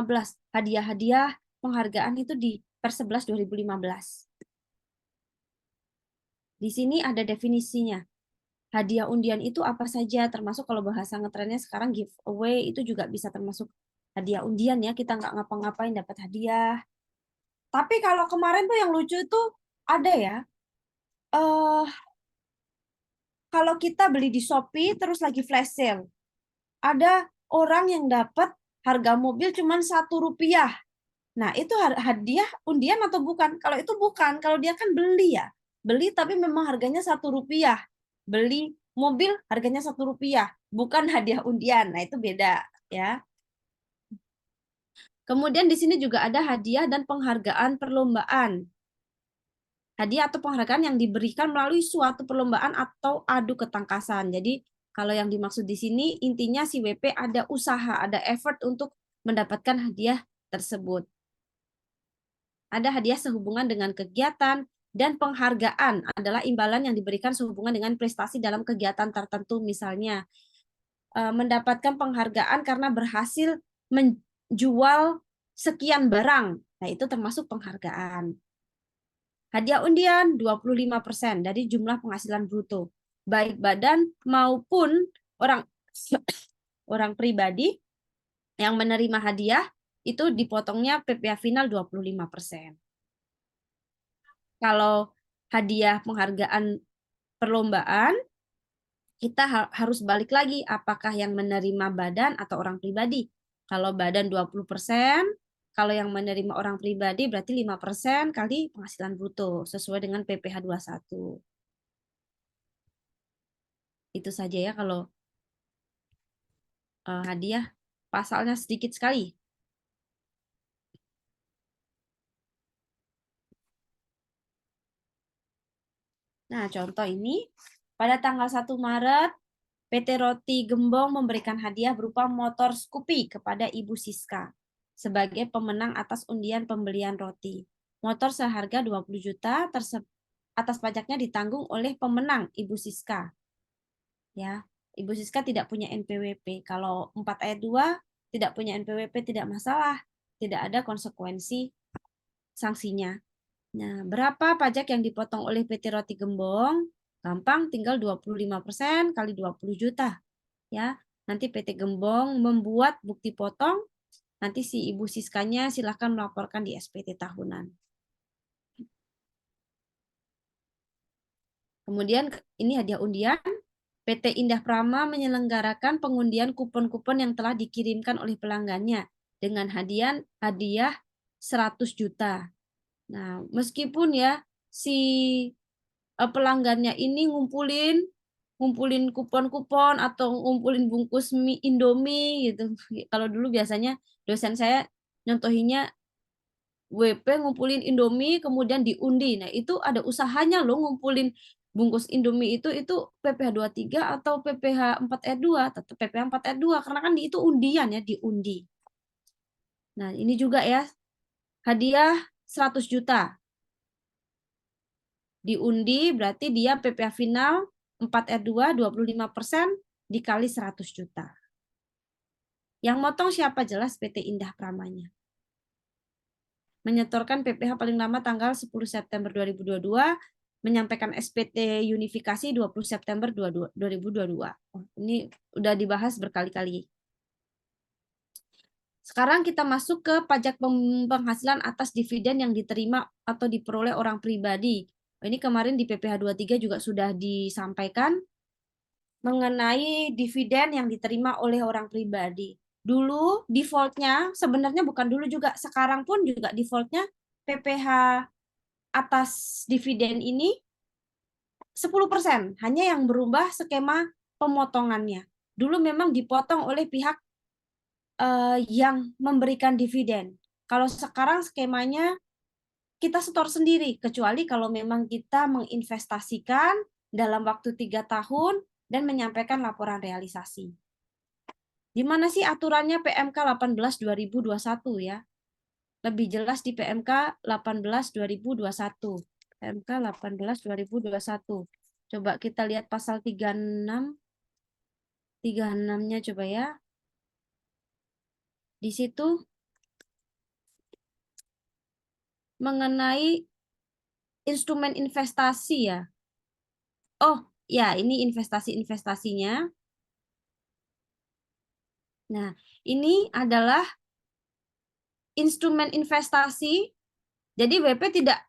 Hadiah-hadiah penghargaan itu di Per 11 2015. Di sini ada definisinya. Hadiah undian itu apa saja, termasuk kalau bahasa ngetrennya sekarang giveaway itu juga bisa termasuk hadiah undian ya, kita nggak ngapa-ngapain dapat hadiah. Tapi kalau kemarin tuh yang lucu itu ada ya, eh kalau kita beli di Shopee terus lagi flash sale, ada orang yang dapat harga mobil cuma Rp1. Nah, itu hadiah undian atau bukan? Kalau itu bukan, kalau dia kan beli ya. Beli tapi memang harganya Rp1. Beli mobil harganya Rp1, bukan hadiah undian. Nah, itu beda ya. Kemudian di sini juga ada hadiah dan penghargaan perlombaan. Hadiah atau penghargaan yang diberikan melalui suatu perlombaan atau adu ketangkasan. Jadi, kalau yang dimaksud di sini intinya si WP ada usaha, ada effort untuk mendapatkan hadiah tersebut. Ada hadiah sehubungan dengan kegiatan, Dan penghargaan adalah imbalan yang diberikan sehubungan dengan prestasi dalam kegiatan tertentu, misalnya mendapatkan penghargaan karena berhasil menjual sekian barang. Nah, itu termasuk penghargaan. Hadiah undian 25% dari jumlah penghasilan bruto, baik badan maupun orang orang pribadi yang menerima hadiah itu dipotongnya PPh final 25%. Kalau hadiah penghargaan perlombaan, kita harus balik lagi apakah yang menerima badan atau orang pribadi. Kalau badan 20%, kalau yang menerima orang pribadi berarti 5% kali penghasilan bruto sesuai dengan PPh 21. Itu saja ya kalau hadiah, pasalnya sedikit sekali. Nah, contoh ini pada tanggal 1 Maret PT Roti Gembong memberikan hadiah berupa motor Scoopy kepada Ibu Siska sebagai pemenang atas undian pembelian roti. Motor seharga 20 juta atas pajaknya ditanggung oleh pemenang Ibu Siska. Ya, Ibu Siska tidak punya NPWP. Kalau 4 ayat 2 tidak punya NPWP tidak masalah, tidak ada konsekuensi sanksinya. Nah, berapa pajak yang dipotong oleh PT Roti Gembong? Gampang, tinggal 25% kali 20 juta. Ya, nanti PT Gembong membuat bukti potong, nanti si Ibu Siskanya silahkan melaporkan di SPT tahunan. Kemudian ini hadiah undian, PT Indah Prama menyelenggarakan pengundian kupon-kupon yang telah dikirimkan oleh pelanggannya dengan hadiah 100 juta. Nah, meskipun ya si pelanggannya ini ngumpulin kupon-kupon atau ngumpulin bungkus mie Indomie gitu. Kalau dulu biasanya dosen saya nyontohinya WP ngumpulin Indomie kemudian diundi. Nah, itu ada usahanya loh ngumpulin bungkus Indomie itu PPh 23 atau PPh 4 r 2, tetap PPh 4 r 2 karena kan itu undian ya, diundi. Nah, ini juga ya hadiah 100 juta. Diundi berarti dia PPh final 4R2 25% dikali 100 juta. Yang motong siapa? Jelas PT Indah Pramanya. Menyetorkan PPh paling lama tanggal 10 September 2022, menyampaikan SPT unifikasi 20 September 2022. Oh, ini udah dibahas berkali-kali. Sekarang kita masuk ke pajak penghasilan atas dividen yang diterima atau diperoleh orang pribadi. Ini kemarin di PPh 23 juga sudah disampaikan mengenai dividen yang diterima oleh orang pribadi. Dulu defaultnya, sebenarnya bukan dulu juga, sekarang pun juga defaultnya PPh atas dividen ini 10%, hanya yang berubah skema pemotongannya. Dulu memang dipotong oleh pihak yang memberikan dividen. Kalau sekarang skemanya kita setor sendiri, kecuali kalau memang kita menginvestasikan dalam waktu 3 tahun dan menyampaikan laporan realisasi. Di mana sih aturannya PMK 18/2021 ya? Lebih jelas di PMK 18/2021. PMK 18/2021. Coba kita lihat pasal 36. 36-nya coba ya. Di situ mengenai instrumen investasi ya. Oh, ya ini investasi-investasinya. Nah, ini adalah instrumen investasi. Jadi WP tidak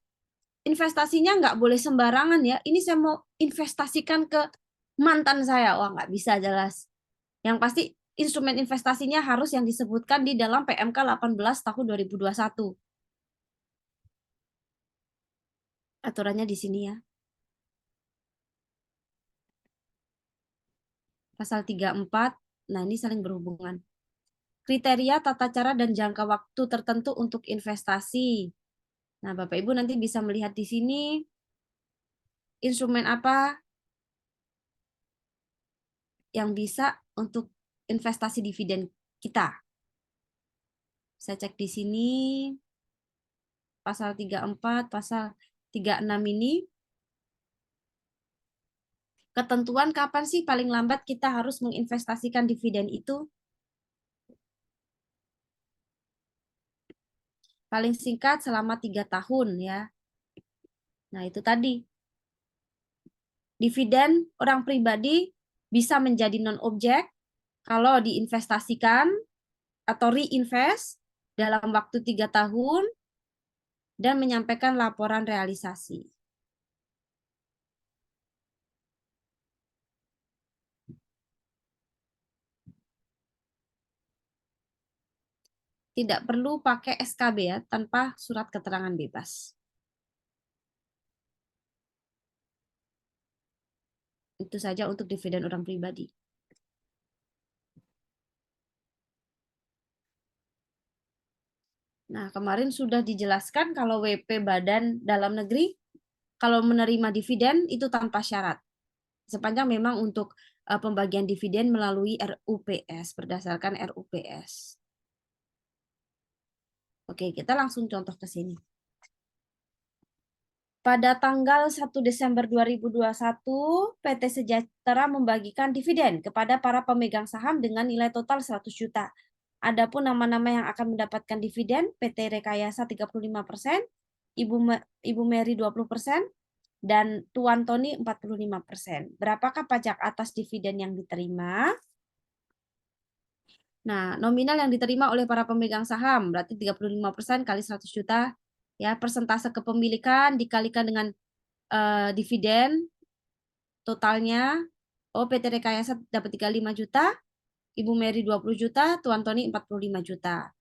investasinya nggak boleh sembarangan ya. Ini saya mau investasikan ke mantan saya. Wah, nggak bisa jelas. Yang pasti instrumen investasinya harus yang disebutkan di dalam PMK 18 tahun 2021. Aturannya di sini ya. Pasal 34. Nah, ini saling berhubungan. Kriteria, tata cara, dan jangka waktu tertentu untuk investasi. Nah, Bapak Ibu nanti bisa melihat di sini instrumen apa yang bisa untuk investasi dividen kita. Saya cek di sini pasal 34, pasal 36 ini, ketentuan kapan sih paling lambat kita harus menginvestasikan dividen itu? Paling singkat selama 3 tahun ya. Nah itu tadi. Dividen orang pribadi bisa menjadi non-objek kalau diinvestasikan atau reinvest dalam waktu 3 tahun dan menyampaikan laporan realisasi. Tidak perlu pakai SKB ya, tanpa surat keterangan bebas. Itu saja untuk dividen orang pribadi. Nah, kemarin sudah dijelaskan kalau WP Badan Dalam Negeri, kalau menerima dividen itu tanpa syarat. Sepanjang memang untuk pembagian dividen melalui RUPS, berdasarkan RUPS. Oke, kita langsung contoh ke sini. Pada tanggal 1 Desember 2021, PT Sejahtera membagikan dividen kepada para pemegang saham dengan nilai total 100 juta. Adapun nama-nama yang akan mendapatkan dividen, PT Rekayasa 35%, Ibu Mary 20%, dan Tuan Tony 45%. Berapakah pajak atas dividen yang diterima? Nah, nominal yang diterima oleh para pemegang saham berarti 35% kali 100 juta. Ya, persentase kepemilikan dikalikan dengan dividen totalnya. Oh, PT Rekayasa dapat 35 juta, Ibu Mary 20 juta, Tuan Tony 45 juta.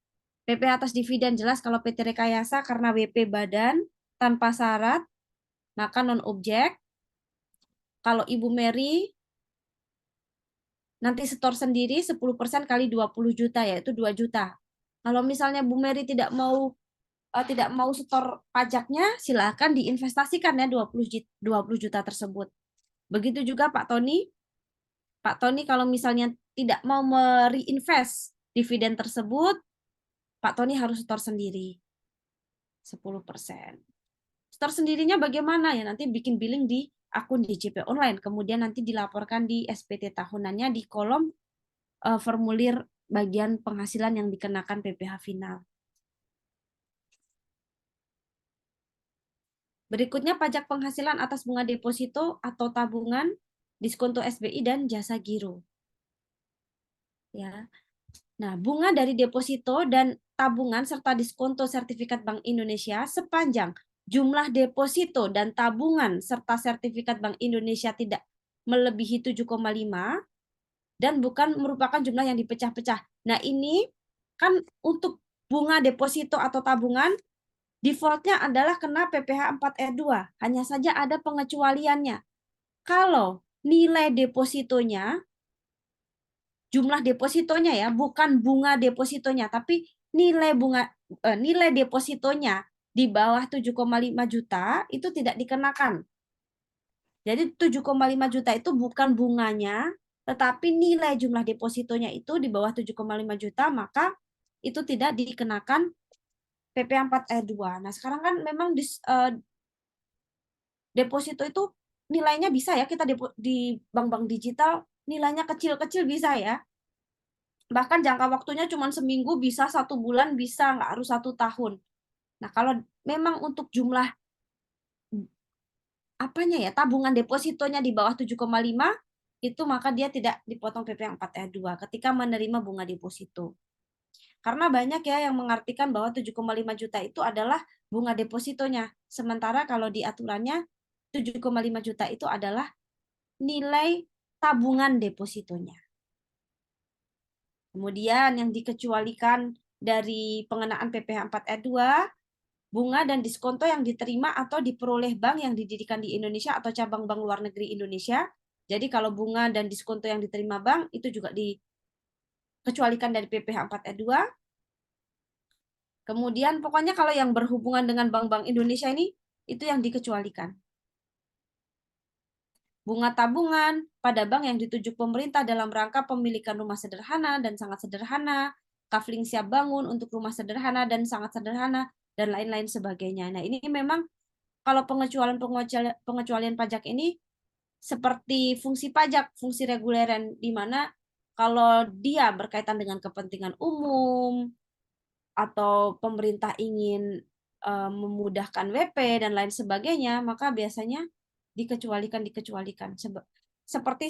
PP atas dividen jelas kalau PT Rekayasa karena WP badan tanpa syarat, maka non-objek. Kalau Ibu Mary nanti setor sendiri 10% kali 20 juta, yaitu 2 juta. Kalau misalnya Bu Mary tidak mau setor pajaknya, silakan diinvestasikan ya 20 juta tersebut. Begitu juga Pak Tony. Pak Tony kalau misalnya tidak mau mereinvest dividen tersebut, Pak Tony harus setor sendiri 10%. Setor sendirinya bagaimana ya? Nanti bikin billing di akun DJP online, kemudian nanti dilaporkan di SPT tahunannya di kolom formulir bagian penghasilan yang dikenakan PPh final. Berikutnya pajak penghasilan atas bunga deposito atau tabungan, diskonto SBI dan jasa giro. Ya. Nah, bunga dari deposito dan tabungan serta diskonto sertifikat Bank Indonesia sepanjang jumlah deposito dan tabungan serta sertifikat Bank Indonesia tidak melebihi 7,5 dan bukan merupakan jumlah yang dipecah-pecah. Nah, ini kan untuk bunga deposito atau tabungan defaultnya adalah kena PPh 4R2. Hanya saja ada pengecualiannya. Kalau nilai depositonya, jumlah depositonya ya, bukan bunga depositonya, tapi nilai depositonya di bawah 7,5 juta itu tidak dikenakan. Jadi 7,5 juta itu bukan bunganya, tetapi nilai jumlah depositonya itu di bawah 7,5 juta, maka itu tidak dikenakan PPh 4R2. Nah, sekarang kan memang deposito itu nilainya bisa ya, kita di bank-bank digital nilainya kecil-kecil bisa ya. Bahkan jangka waktunya cuma seminggu, bisa 1 bulan, bisa nggak harus 1 tahun. Nah, kalau memang untuk jumlah apanya ya, tabungan depositonya di bawah 7,5 itu maka dia tidak dipotong PPh 4R2 ketika menerima bunga deposito. Karena banyak ya yang mengartikan bahwa 7,5 juta itu adalah bunga depositonya. Sementara kalau di aturannya 7,5 juta itu adalah nilai tabungan depositonya. Kemudian yang dikecualikan dari pengenaan PPh 4R2, bunga dan diskonto yang diterima atau diperoleh bank yang didirikan di Indonesia atau cabang bank luar negeri Indonesia. Jadi kalau bunga dan diskonto yang diterima bank itu juga dikecualikan dari PPh 4R2. Kemudian pokoknya kalau yang berhubungan dengan bank-bank Indonesia ini itu yang dikecualikan. Bunga tabungan pada bank yang dituju pemerintah dalam rangka pemilikan rumah sederhana dan sangat sederhana, kafling siap bangun untuk rumah sederhana dan sangat sederhana, dan lain-lain sebagainya. Nah, ini memang kalau pengecualian pajak ini seperti fungsi pajak, fungsi reguleran, di mana kalau dia berkaitan dengan kepentingan umum atau pemerintah ingin memudahkan WP dan lain sebagainya, maka biasanya dikecualikan. Seperti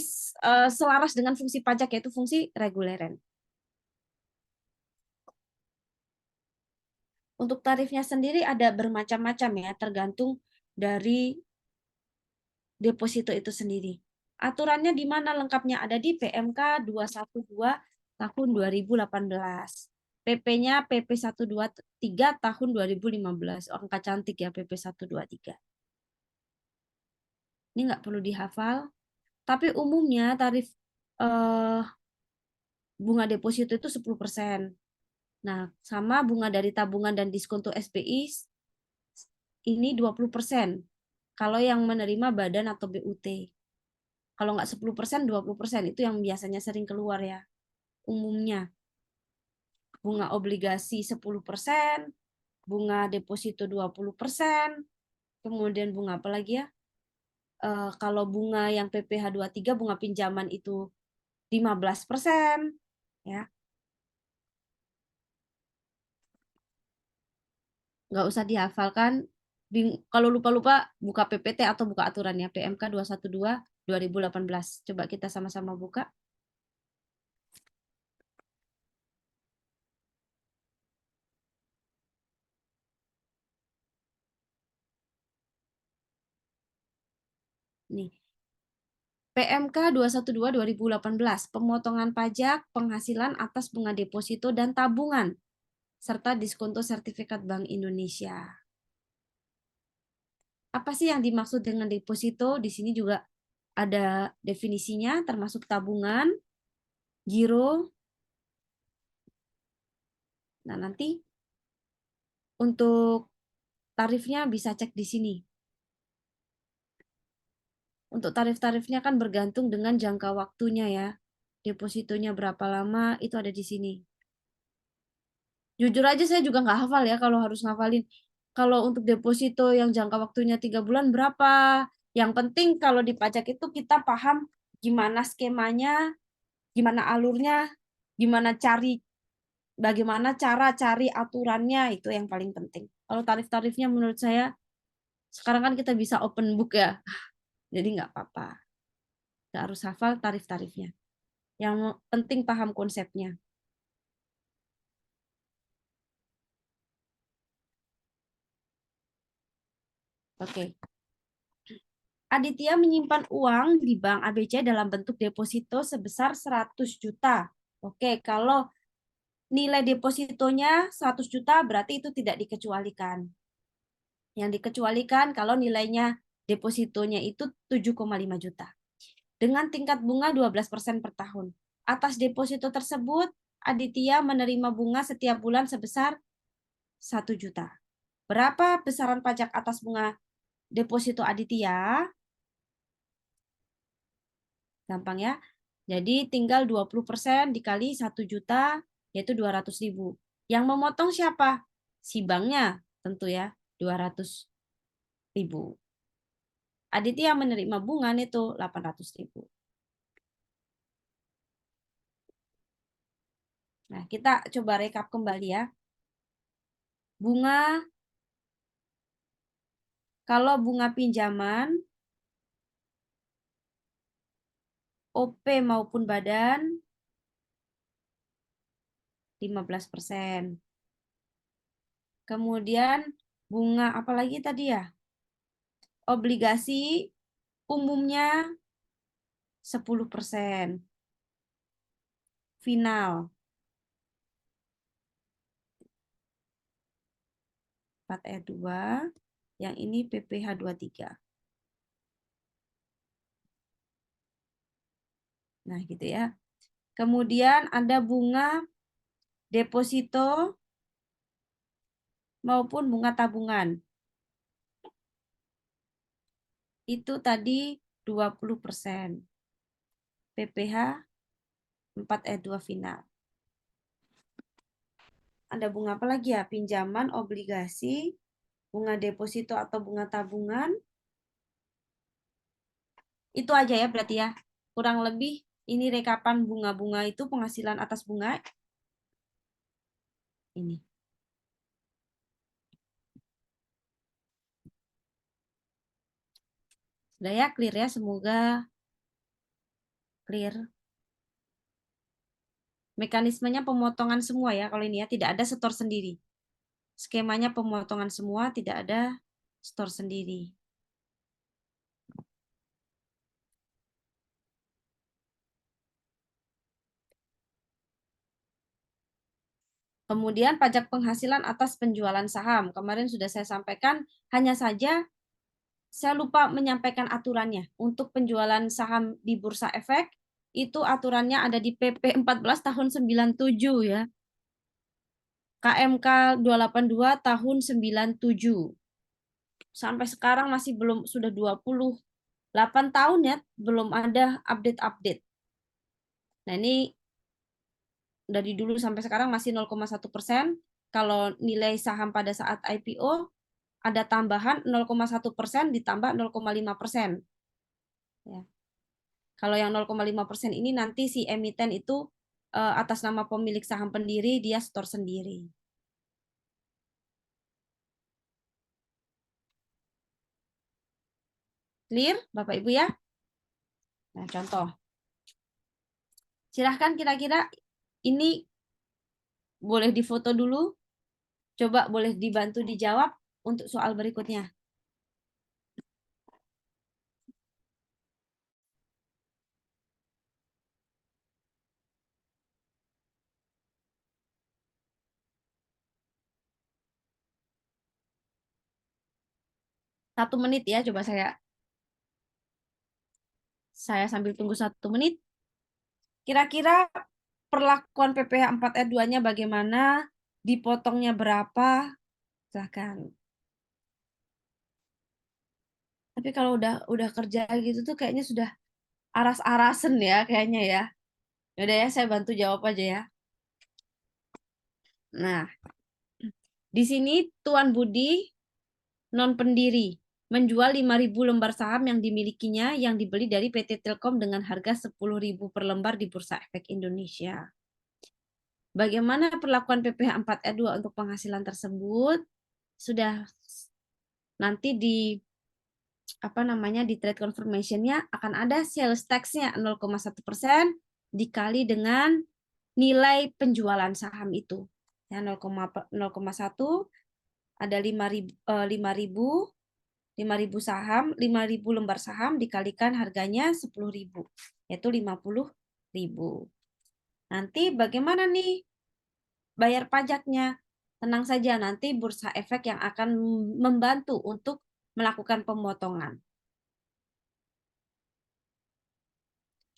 selaras dengan fungsi pajak, yaitu fungsi reguleran. Untuk tarifnya sendiri ada bermacam-macam ya, tergantung dari deposito itu sendiri. Aturannya di mana lengkapnya? Ada di PMK 212 tahun 2018. PP-nya PP 123 tahun 2015. Oh, angka cantik ya, PP 123. Ini nggak perlu dihafal. Tapi umumnya tarif eh, bunga deposito itu 10%. Nah, sama bunga dari tabungan dan diskonto SBI ini 20%. Kalau yang menerima badan atau BUT. Kalau nggak 10%, 20%. Itu yang biasanya sering keluar ya. Umumnya. Bunga obligasi 10%, bunga deposito 20%, kemudian bunga apa lagi ya? Kalau bunga yang PPh 23, bunga pinjaman itu 15%. Ya. Nggak usah dihafalkan. Kalau lupa-lupa, buka PPT atau buka aturannya. PMK 212 2018. Coba kita sama-sama buka. Nih, PMK 212 2018, pemotongan pajak penghasilan atas bunga deposito dan tabungan serta diskonto sertifikat Bank Indonesia. Apa sih yang dimaksud dengan deposito? Di sini juga ada definisinya, termasuk tabungan, giro. Nah, nanti untuk tarifnya bisa cek di sini. Untuk tarif-tarifnya kan bergantung dengan jangka waktunya ya. Depositonya berapa lama, itu ada di sini. Jujur aja saya juga nggak hafal ya kalau harus ngafalin. Kalau untuk deposito yang jangka waktunya 3 bulan berapa? Yang penting kalau di pajak itu kita paham gimana skemanya, gimana alurnya, gimana bagaimana cara cari aturannya, itu yang paling penting. Kalau tarif-tarifnya menurut saya, sekarang kan kita bisa open book ya, jadi nggak apa-apa. Nggak harus hafal tarif-tarifnya. Yang penting paham konsepnya. Oke. Aditya menyimpan uang di Bank ABC dalam bentuk deposito sebesar 100 juta. Oke, kalau nilai depositonya 100 juta berarti itu tidak dikecualikan. Yang dikecualikan kalau nilainya depositonya itu 7,5 juta. Dengan tingkat bunga 12% per tahun. Atas deposito tersebut, Aditya menerima bunga setiap bulan sebesar 1 juta. Berapa besaran pajak atas bunga deposito Aditya? Gampang ya. Jadi tinggal 20% dikali 1 juta, yaitu 200.000. Yang memotong siapa? Si banknya, tentu ya, 200.000. Aditya menerima bunga itu 800.000. Nah, kita coba rekap kembali ya. Bunga, kalau bunga pinjaman, OP maupun badan, 15%. Kemudian bunga apa lagi tadi ya? Obligasi umumnya 10%. Final 4E2, yang ini PPh 23. Nah, gitu ya. Kemudian ada bunga deposito maupun bunga tabungan. Itu tadi 20%. PPh 4E2 final. Ada bunga apa lagi ya? Pinjaman, obligasi, bunga deposito atau bunga tabungan. Itu aja ya berarti ya. Kurang lebih ini rekapan bunga-bunga itu penghasilan atas bunga. Ini. Sudah ya, clear ya. Semoga clear. Mekanismenya pemotongan semua ya. Kalau ini ya, tidak ada setor sendiri. Skemanya pemotongan semua, tidak ada setor sendiri. Kemudian pajak penghasilan atas penjualan saham. Kemarin sudah saya sampaikan, hanya saja saya lupa menyampaikan aturannya. Untuk penjualan saham di Bursa Efek, itu aturannya ada di PP 14 tahun 97 ya. KMK 282 tahun 97. Sampai sekarang masih belum, sudah 28 tahun ya, belum ada update-update. Nah ini dari dulu sampai sekarang masih 0,1%. Kalau nilai saham pada saat IPO ada tambahan 0,1% ditambah 0,5%. Ya. Kalau yang 0,5% ini nanti si emiten itu atas nama pemilik saham pendiri dia store sendiri. Clear, Bapak Ibu ya? Nah, contoh. Silahkan kira-kira ini boleh difoto dulu. Coba boleh dibantu dijawab untuk soal berikutnya. Satu menit ya, coba saya sambil tunggu 1 menit. Kira-kira perlakuan PPh 4R2-nya bagaimana? Dipotongnya berapa? Silahkan. Tapi kalau udah kerja gitu tuh kayaknya sudah aras-arasen ya kayaknya ya. Yaudah ya, saya bantu jawab aja ya. Nah, di sini Tuan Budi non pendiri menjual 5.000 lembar saham yang dimilikinya yang dibeli dari PT Telkom dengan harga 10.000 per lembar di Bursa Efek Indonesia. Bagaimana perlakuan PPh 4R2 untuk penghasilan tersebut? Sudah nanti di di trade confirmation-nya akan ada sales tax-nya 0,1% dikali dengan nilai penjualan saham itu. Ya 0,1 ada 5.000 saham, 5.000 lembar saham dikalikan harganya 10.000, yaitu 50.000. Nanti bagaimana nih bayar pajaknya? Tenang saja, nanti Bursa Efek yang akan membantu untuk melakukan pemotongan.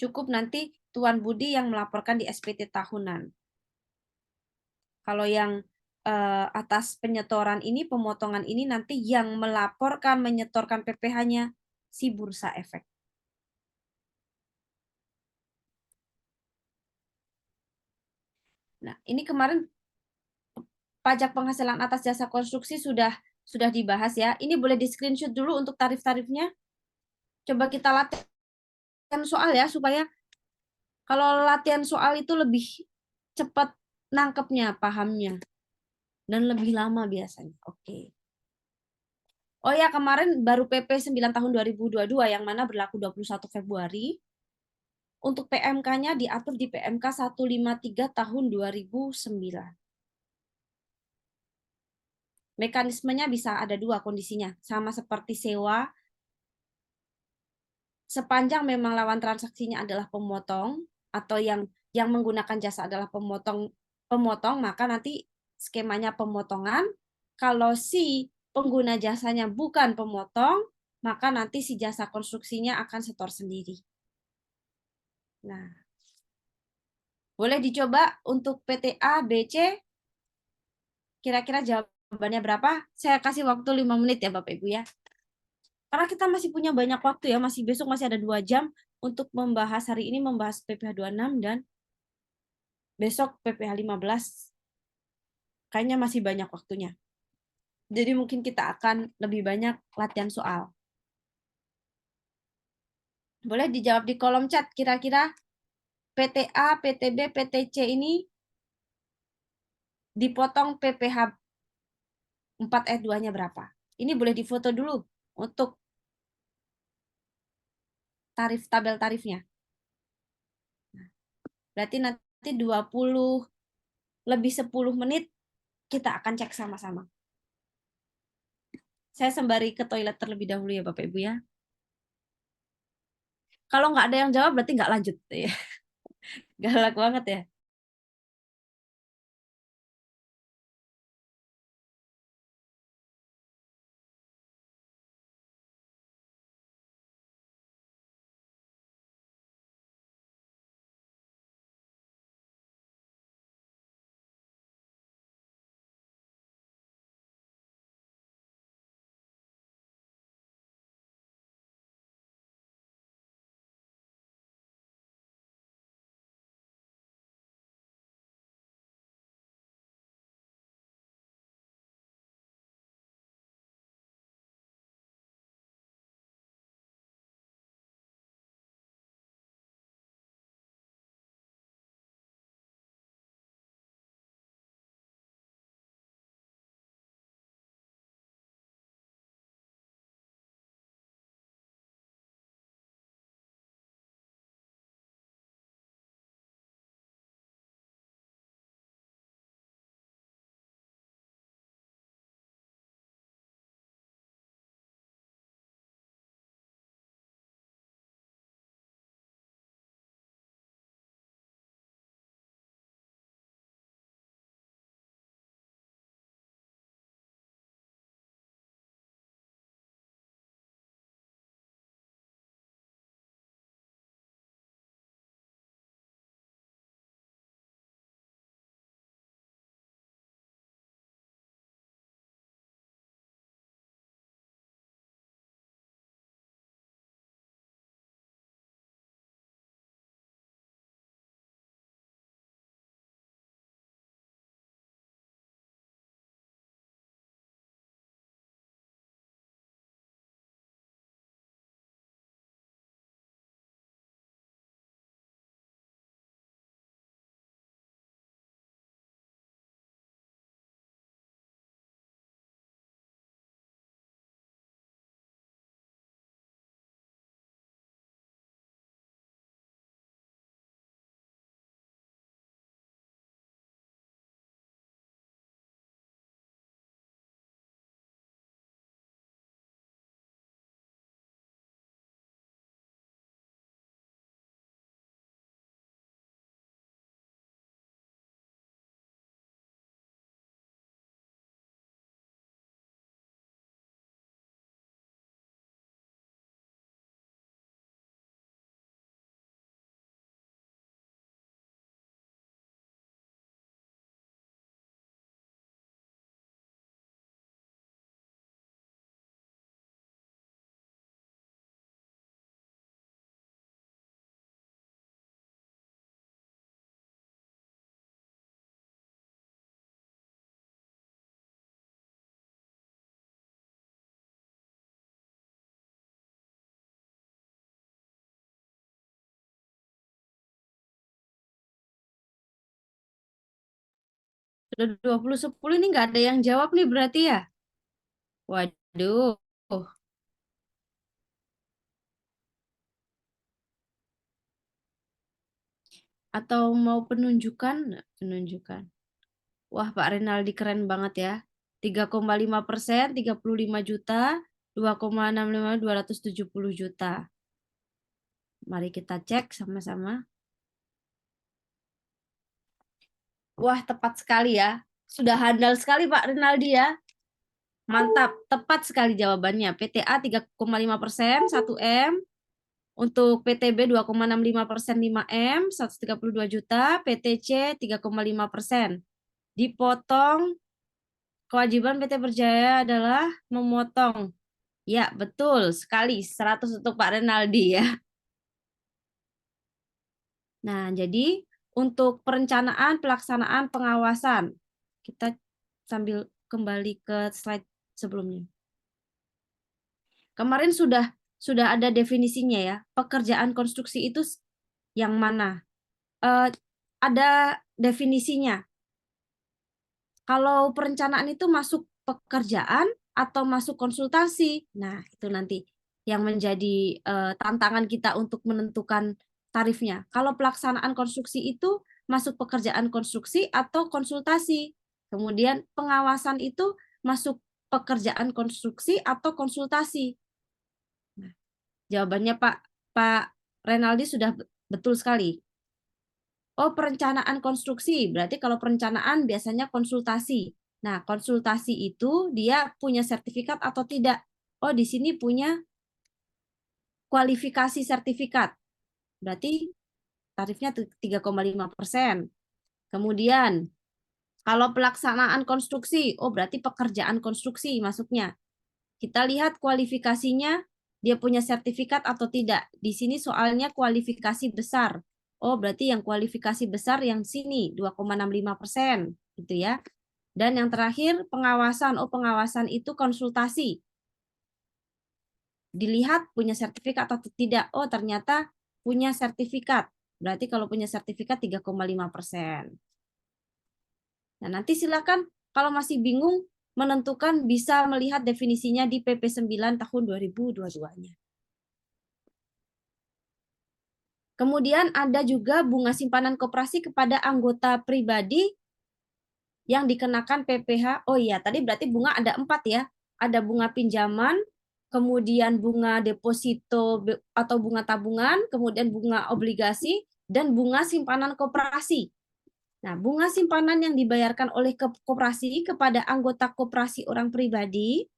Cukup nanti Tuan Budi yang melaporkan di SPT tahunan. Kalau yang atas penyetoran ini, pemotongan ini nanti yang melaporkan, menyetorkan PPh-nya si Bursa Efek. Nah, ini kemarin pajak penghasilan atas jasa konstruksi sudah dibahas ya. Ini boleh di-screenshot dulu untuk tarif-tarifnya. Coba kita latihan soal ya, supaya kalau latihan soal itu lebih cepat nangkepnya, pahamnya. Dan lebih lama biasanya. Oke. Oh ya, kemarin baru PP 9 tahun 2022 yang mana berlaku 21 Februari. Untuk PMK-nya diatur di PMK 153 tahun 2009. Mekanismenya bisa ada dua kondisinya, sama seperti sewa. Sepanjang memang lawan transaksinya adalah pemotong atau yang menggunakan jasa adalah pemotong, maka nanti skemanya pemotongan. Kalau si pengguna jasanya bukan pemotong, maka nanti si jasa konstruksinya akan setor sendiri. Nah, boleh dicoba untuk PTA, BC, kira-kira jawabannya berapa? Saya kasih waktu 5 menit ya Bapak Ibu ya. Karena kita masih punya banyak waktu ya, besok masih ada 2 jam untuk membahas hari ini, membahas PPh 26 dan besok PPh 15. Kayaknya masih banyak waktunya. Jadi mungkin kita akan lebih banyak latihan soal. Boleh dijawab di kolom chat kira-kira PTA, PTB, PTC ini dipotong PPh 4 ayat 2-nya berapa? Ini boleh difoto dulu untuk tarif tabel tarifnya. Berarti nanti 20 lebih 10 menit kita akan cek sama-sama. Saya sembari ke toilet terlebih dahulu ya Bapak Ibu ya. Kalau nggak ada yang jawab berarti nggak lanjut. Galak banget ya. Sudah 20.10 ini nggak ada yang jawab nih berarti ya. Waduh. Atau mau penunjukan? Penunjukan. Wah, Pak Renaldi keren banget ya. 3,5%, 35 juta, 2,65, 270 juta. Mari kita cek sama-sama. Wah, tepat sekali ya. Sudah handal sekali Pak Renaldi ya. Mantap, tepat sekali jawabannya. PTA 3,5%, 1 M. Untuk PTB 2,65%, 5 M, 132 juta. PTC 3,5%. Dipotong, kewajiban PT Berjaya adalah memotong. Ya, betul sekali. 100 untuk Pak Renaldi ya. Nah, jadi untuk perencanaan, pelaksanaan, pengawasan. Kita sambil kembali ke slide sebelumnya. Kemarin sudah ada definisinya ya. Pekerjaan konstruksi itu yang mana? Ada definisinya. Kalau perencanaan itu masuk pekerjaan atau masuk konsultasi. Nah, itu nanti yang menjadi tantangan kita untuk menentukan tarifnya. Kalau pelaksanaan konstruksi itu masuk pekerjaan konstruksi atau konsultasi. Kemudian pengawasan itu masuk pekerjaan konstruksi atau konsultasi. Nah, jawabannya Pak Renaldi sudah betul sekali. Oh, perencanaan konstruksi. Berarti kalau perencanaan biasanya konsultasi. Nah, konsultasi itu dia punya sertifikat atau tidak? Oh, di sini punya kualifikasi sertifikat. Berarti tarifnya 3,5%. Kemudian, kalau pelaksanaan konstruksi, oh berarti pekerjaan konstruksi masuknya. Kita lihat kualifikasinya, dia punya sertifikat atau tidak. Di sini soalnya kualifikasi besar. Oh, berarti yang kualifikasi besar yang sini 2,65%, gitu ya. Dan yang terakhir pengawasan. Oh, pengawasan itu konsultasi. Dilihat punya sertifikat atau tidak. Oh, ternyata punya sertifikat. Berarti kalau punya sertifikat 3,5%. Nah, nanti silakan kalau masih bingung menentukan bisa melihat definisinya di PP 9 tahun 2022-nya. Kemudian ada juga bunga simpanan koperasi kepada anggota pribadi yang dikenakan PPh. Oh iya, tadi berarti bunga ada 4 ya. Ada bunga pinjaman, kemudian bunga deposito atau bunga tabungan, kemudian bunga obligasi, dan bunga simpanan koperasi. Nah, bunga simpanan yang dibayarkan oleh koperasi kepada anggota koperasi orang pribadi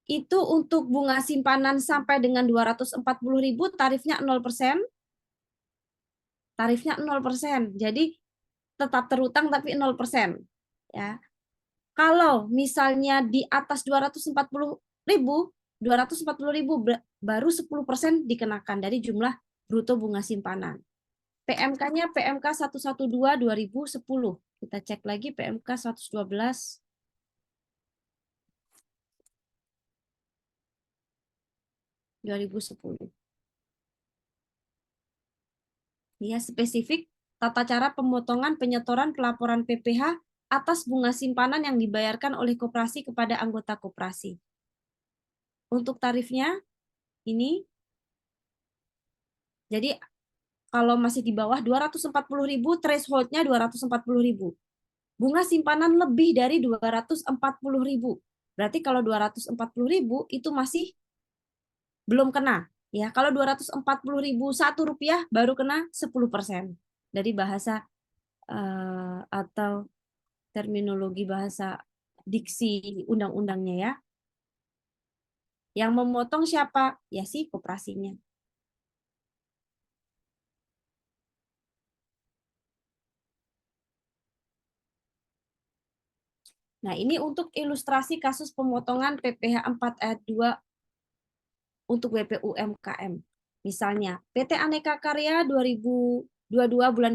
itu untuk bunga simpanan sampai dengan 240.000 tarifnya 0%. Tarifnya 0%. Jadi tetap terutang tapi 0%. Ya. Kalau misalnya di atas 240.000, 240.000 baru 10% dikenakan dari jumlah bruto bunga simpanan. PMK-nya PMK 112 2010. Kita cek lagi PMK 112 2010. Ya, spesifik tata cara pemotongan penyetoran pelaporan PPh atas bunga simpanan yang dibayarkan oleh koperasi kepada anggota koperasi. Untuk tarifnya ini, jadi kalau masih di bawah 240.000, threshold-nya 240.000. Bunga simpanan lebih dari 240.000. Berarti kalau 240.000 itu masih belum kena. Ya, kalau 240.000 Rp1 baru kena 10% dari bahasa atau terminologi bahasa diksi undang-undangnya ya. Yang memotong siapa? Ya sih koperasinya. Nah, ini untuk ilustrasi kasus pemotongan PPh 4 ayat 2 untuk WP UMKM. Misalnya, PT Aneka Karya 2022 bulan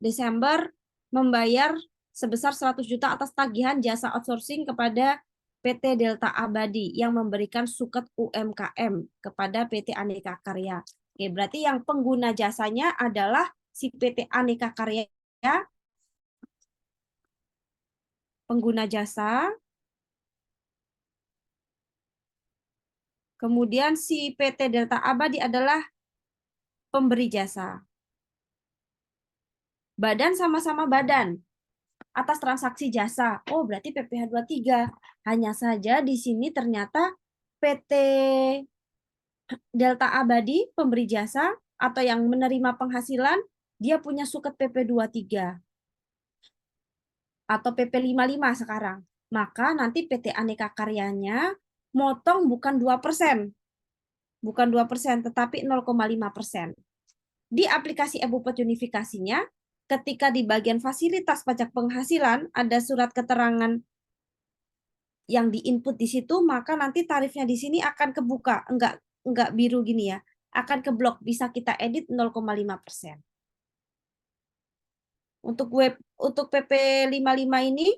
Desember membayar sebesar 100 juta atas tagihan jasa outsourcing kepada PT Delta Abadi yang memberikan suket UMKM kepada PT Aneka Karya. Oke, berarti yang pengguna jasanya adalah si PT Aneka Karya, pengguna jasa. Kemudian si PT Delta Abadi adalah pemberi jasa. Badan sama-sama badan atas transaksi jasa. Oh, berarti PPh 23. Hanya saja di sini ternyata PT Delta Abadi pemberi jasa atau yang menerima penghasilan dia punya suket PP 23 atau PP 55 sekarang. Maka nanti PT Aneka Karyanya motong bukan 2%. Bukan 2%, tetapi 0,5%. Di aplikasi e-Bupet unifikasinya, ketika di bagian fasilitas pajak penghasilan ada surat keterangan yang diinput di situ, maka nanti tarifnya di sini akan kebuka, enggak biru gini ya, akan keblok, bisa kita edit 0,5%. Untuk PP 55 ini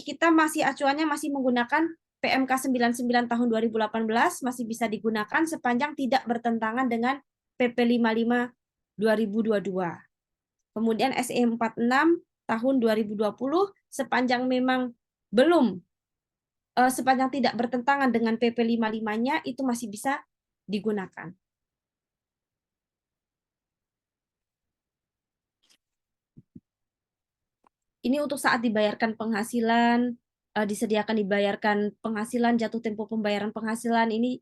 kita masih acuannya masih menggunakan PMK 99 tahun 2018 masih bisa digunakan sepanjang tidak bertentangan dengan PP 55 2022. Kemudian SE 46 tahun 2020 sepanjang memang belum sepanjang tidak bertentangan dengan PP 55-nya itu masih bisa digunakan. Ini untuk saat dibayarkan penghasilan, disediakan dibayarkan penghasilan, jatuh tempo pembayaran penghasilan ini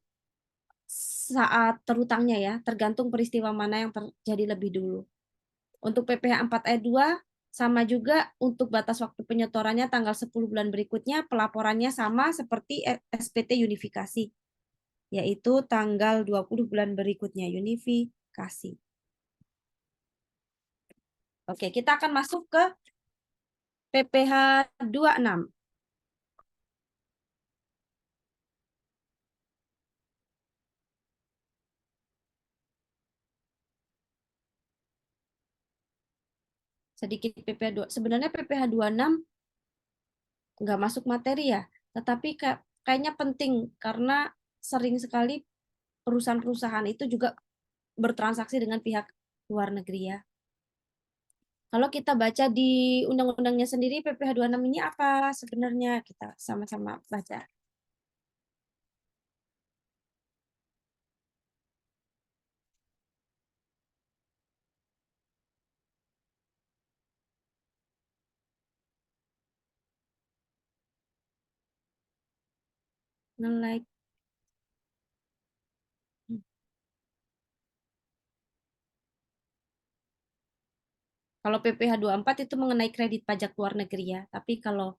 saat terutangnya ya, tergantung peristiwa mana yang terjadi lebih dulu. Untuk PPh 4 ayat 2 sama juga untuk batas waktu penyetorannya tanggal 10 bulan berikutnya, pelaporannya sama seperti SPT unifikasi, yaitu tanggal 20 bulan berikutnya unifikasi. Oke, kita akan masuk ke PPh 26. Sedikit PPh 2. Sebenarnya PPh 26 nggak masuk materi ya, tetapi kayaknya penting karena sering sekali perusahaan-perusahaan itu juga bertransaksi dengan pihak luar negeri ya. Kalau kita baca di undang-undangnya sendiri, PPh 26 ini apa sebenarnya? Kita sama-sama baca. Nilai. Kalau PPh 24 itu mengenai kredit pajak luar negeri ya. Tapi kalau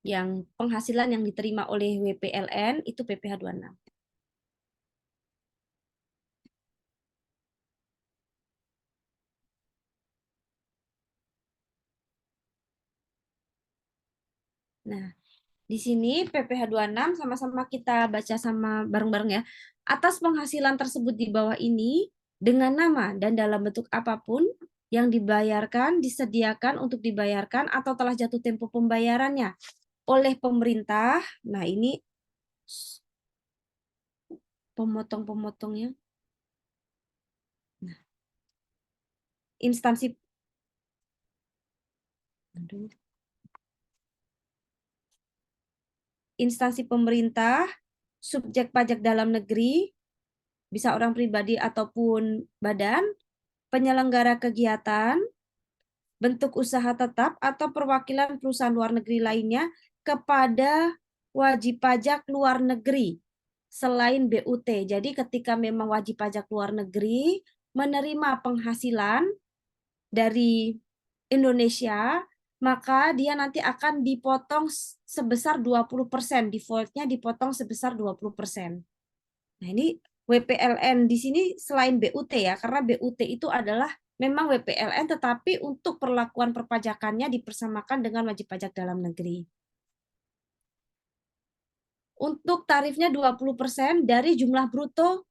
yang penghasilan yang diterima oleh WPLN itu PPh 26. Nah, di sini PPh 26 sama-sama kita baca sama bareng-bareng ya. Atas penghasilan tersebut di bawah ini dengan nama dan dalam bentuk apapun yang dibayarkan, disediakan untuk dibayarkan atau telah jatuh tempo pembayarannya oleh pemerintah. Nah, ini pemotong-pemotongnya. Nah, instansi instansi pemerintah, subjek pajak dalam negeri, bisa orang pribadi ataupun badan, penyelenggara kegiatan, bentuk usaha tetap atau perwakilan perusahaan luar negeri lainnya kepada wajib pajak luar negeri selain BUT. Jadi ketika memang wajib pajak luar negeri menerima penghasilan dari Indonesia, maka dia nanti akan dipotong sebesar 20%, defaultnya dipotong sebesar 20%. Nah, ini WPLN di sini selain BUT ya, karena BUT itu adalah memang WPLN tetapi untuk perlakuan perpajakannya dipersamakan dengan wajib pajak dalam negeri. Untuk tarifnya 20% dari jumlah bruto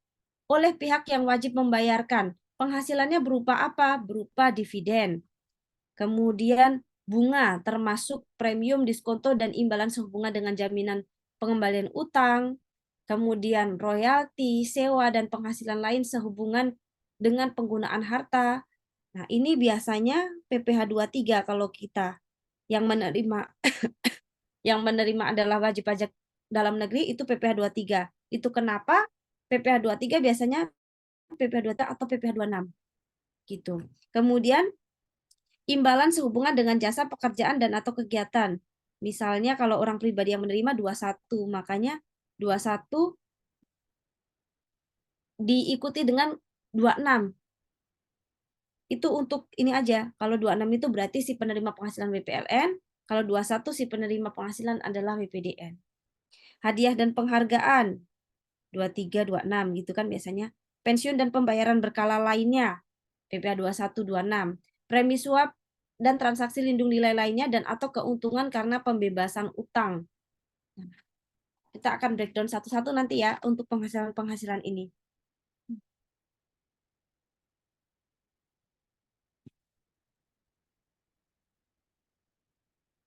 oleh pihak yang wajib membayarkan. Penghasilannya berupa apa? Berupa dividen. Kemudian bunga termasuk premium, diskonto, dan imbalan sehubungan dengan jaminan pengembalian utang, kemudian royalti, sewa, dan penghasilan lain sehubungan dengan penggunaan harta. Nah, ini biasanya PPh 23 kalau kita yang menerima yang menerima adalah wajib pajak dalam negeri itu PPh 23. Itu kenapa PPh 23 biasanya PPh 23 atau PPh 26 gitu. Kemudian imbalan sehubungan dengan jasa pekerjaan dan atau kegiatan. Misalnya kalau orang pribadi yang menerima 21, makanya 21 diikuti dengan 26. Itu untuk ini aja. Kalau 26 itu berarti si penerima penghasilan WPLN, kalau 21 si penerima penghasilan adalah WPDN. Hadiah dan penghargaan 23, 26 gitu kan biasanya. Pensiun dan pembayaran berkala lainnya PPh 21, 26. Premi suap dan transaksi lindung nilai lainnya dan atau keuntungan karena pembebasan utang. Kita akan breakdown satu-satu nanti ya untuk penghasilan-penghasilan ini.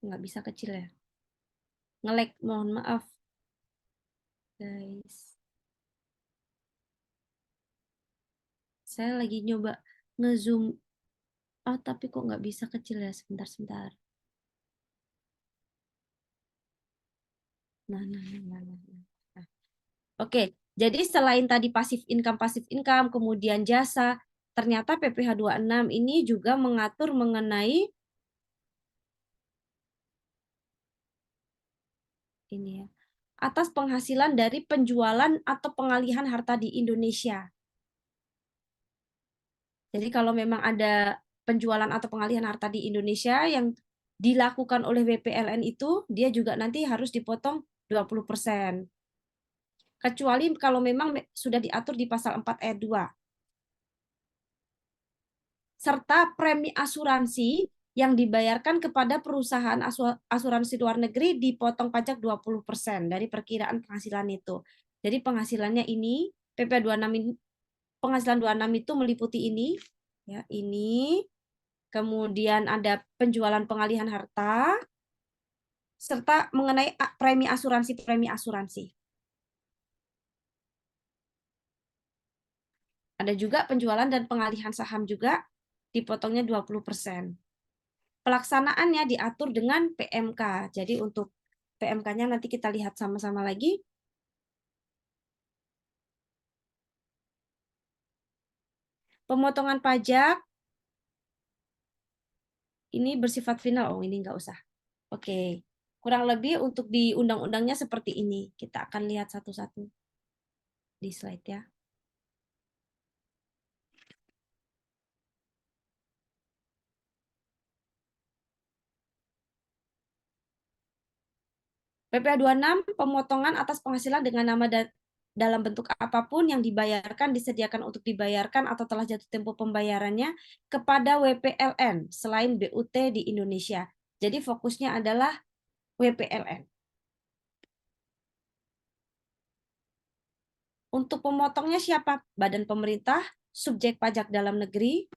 Nggak bisa kecil ya. Nge-lag, mohon maaf. Guys. Saya lagi nyoba nge-zoom. Oh, tapi kok nggak bisa kecil ya? Sebentar. Nah. Oke, jadi selain tadi pasif income, kemudian jasa, ternyata PPh 26 ini juga mengatur mengenai ini ya, atas penghasilan dari penjualan atau pengalihan harta di Indonesia. Jadi kalau memang ada penjualan atau pengalihan harta di Indonesia yang dilakukan oleh WPLN itu, dia juga nanti harus dipotong 20%. Kecuali kalau memang sudah diatur di pasal 4 ayat 2. Serta premi asuransi yang dibayarkan kepada perusahaan asuransi luar negeri dipotong pajak 20% dari perkiraan penghasilan itu. Jadi penghasilannya ini, PP 26 ini, penghasilan 26 itu meliputi ini, ya, ini, kemudian ada penjualan pengalihan harta, serta mengenai premi asuransi. Ada juga penjualan dan pengalihan saham juga dipotongnya 20%. Pelaksanaannya diatur dengan PMK. Jadi untuk PMK-nya nanti kita lihat sama-sama lagi. Pemotongan pajak ini bersifat final. Oh, ini nggak usah. Oke. Kurang lebih untuk di undang-undangnya seperti ini. Kita akan lihat satu-satu di slide ya. PPh 26 pemotongan atas penghasilan dengan nama dalam bentuk apapun yang dibayarkan, disediakan untuk dibayarkan atau telah jatuh tempo pembayarannya kepada WPLN selain BUT di Indonesia. Jadi fokusnya adalah WPLN. Untuk pemotongnya siapa? Badan pemerintah, subjek pajak dalam negeri,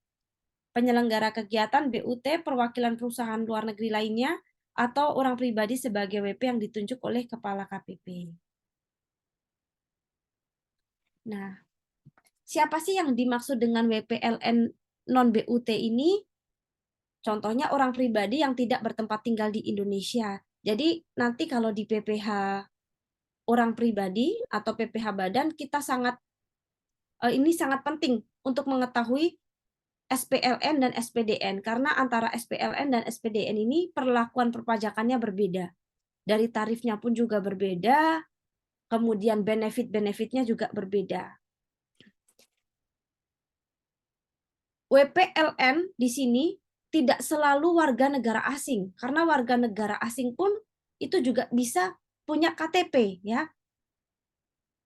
penyelenggara kegiatan BUT, perwakilan perusahaan luar negeri lainnya, atau orang pribadi sebagai WP yang ditunjuk oleh Kepala KPP. Nah, siapa sih yang dimaksud dengan WPLN non-BUT ini? Contohnya orang pribadi yang tidak bertempat tinggal di Indonesia. Jadi nanti kalau di PPh orang pribadi atau PPh badan, kita ini sangat penting untuk mengetahui SPLN dan SPDN, karena antara SPLN dan SPDN ini perlakuan perpajakannya berbeda. Dari tarifnya pun juga berbeda, kemudian benefit-benefitnya juga berbeda. WPLN di sini tidak selalu warga negara asing, karena warga negara asing pun itu juga bisa punya KTP ya.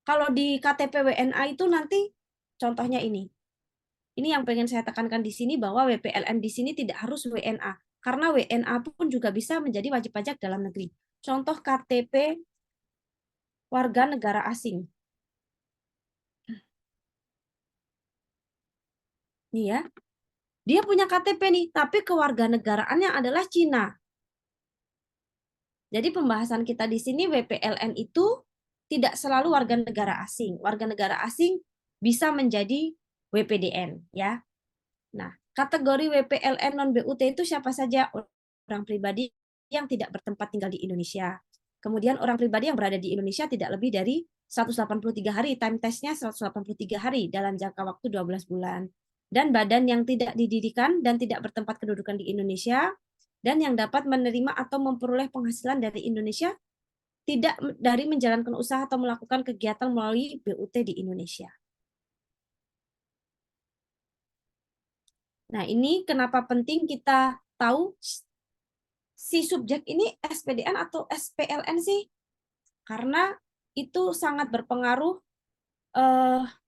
Kalau di KTP WNA itu nanti contohnya ini. Ini yang pengen saya tekankan di sini bahwa WPLN di sini tidak harus WNA, karena WNA pun juga bisa menjadi wajib pajak dalam negeri. Contoh KTP warga negara asing. Nih ya. Dia punya KTP nih, tapi kewarganegaraannya adalah Cina. Jadi pembahasan kita di sini WPLN itu tidak selalu warga negara asing. Warga negara asing bisa menjadi WPDN ya. Nah, kategori WPLN non BUT itu siapa saja? Orang pribadi yang tidak bertempat tinggal di Indonesia. Kemudian orang pribadi yang berada di Indonesia tidak lebih dari 183 hari, time testnya 183 hari dalam jangka waktu 12 bulan. Dan badan yang tidak didirikan dan tidak bertempat kedudukan di Indonesia, dan yang dapat menerima atau memperoleh penghasilan dari Indonesia tidak dari menjalankan usaha atau melakukan kegiatan melalui BUT di Indonesia. Nah, ini kenapa penting kita tahu si subjek ini SPDN atau SPLN sih? Karena itu sangat berpengaruh.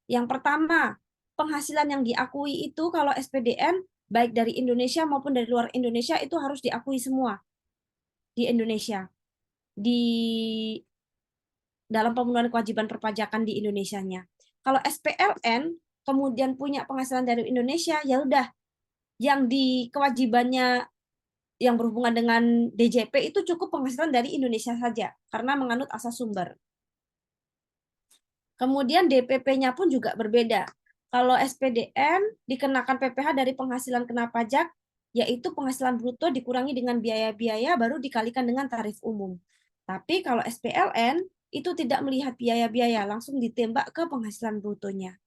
Yang pertama, penghasilan yang diakui itu kalau SPDN, baik dari Indonesia maupun dari luar Indonesia, itu harus diakui semua di Indonesia. Di dalam pemenuhan kewajiban perpajakan di Indonesianya. Kalau SPLN kemudian punya penghasilan dari Indonesia, ya udah yang di kewajibannya yang berhubungan dengan DJP itu cukup penghasilan dari Indonesia saja karena menganut asas sumber. Kemudian DPP-nya pun juga berbeda. Kalau SPDN dikenakan PPh dari penghasilan kena pajak, yaitu penghasilan bruto dikurangi dengan biaya-biaya baru dikalikan dengan tarif umum. Tapi kalau SPLN itu tidak melihat biaya-biaya, langsung ditembak ke penghasilan brutonya.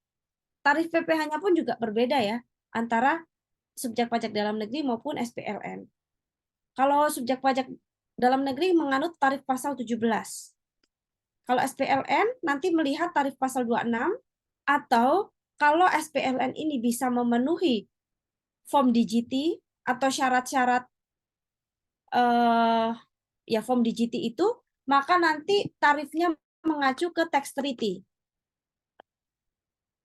Tarif PPh-nya pun juga berbeda ya, antara subjek pajak dalam negeri maupun SPLN. Kalau subjek pajak dalam negeri menganut tarif pasal 17. Kalau SPLN nanti melihat tarif pasal 26, atau kalau SPLN ini bisa memenuhi form DGT atau syarat-syarat ya form DGT itu, maka nanti tarifnya mengacu ke tax treaty.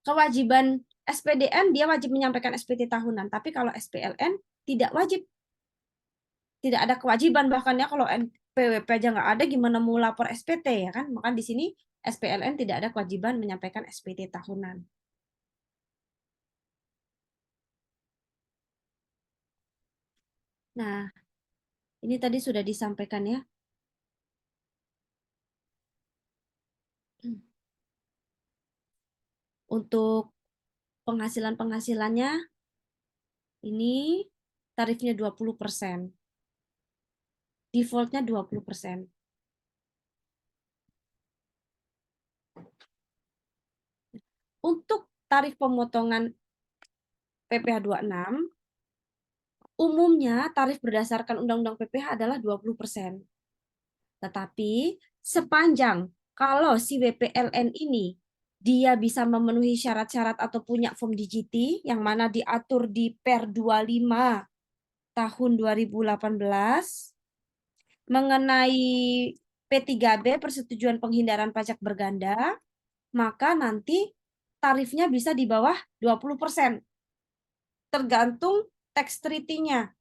Kewajiban SPDN dia wajib menyampaikan SPT tahunan, tapi kalau SPLN tidak wajib. Tidak ada kewajiban, bahkan ya kalau NPWP aja nggak ada, gimana mau lapor SPT ya kan? Maka di sini SPLN tidak ada kewajiban menyampaikan SPT tahunan. Nah, ini tadi sudah disampaikan ya. Untuk penghasilannya ini tarifnya 20%. Defaultnya 20%. Untuk tarif pemotongan PPh 26, umumnya tarif berdasarkan Undang-Undang PPh adalah 20%. Tetapi sepanjang kalau si WPLN ini dia bisa memenuhi syarat-syarat atau punya form DGT yang mana diatur di Per 25 tahun 2018 mengenai P3B persetujuan penghindaran pajak berganda, maka nanti tarifnya bisa di bawah 20%. Tergantung tax treaty-nya.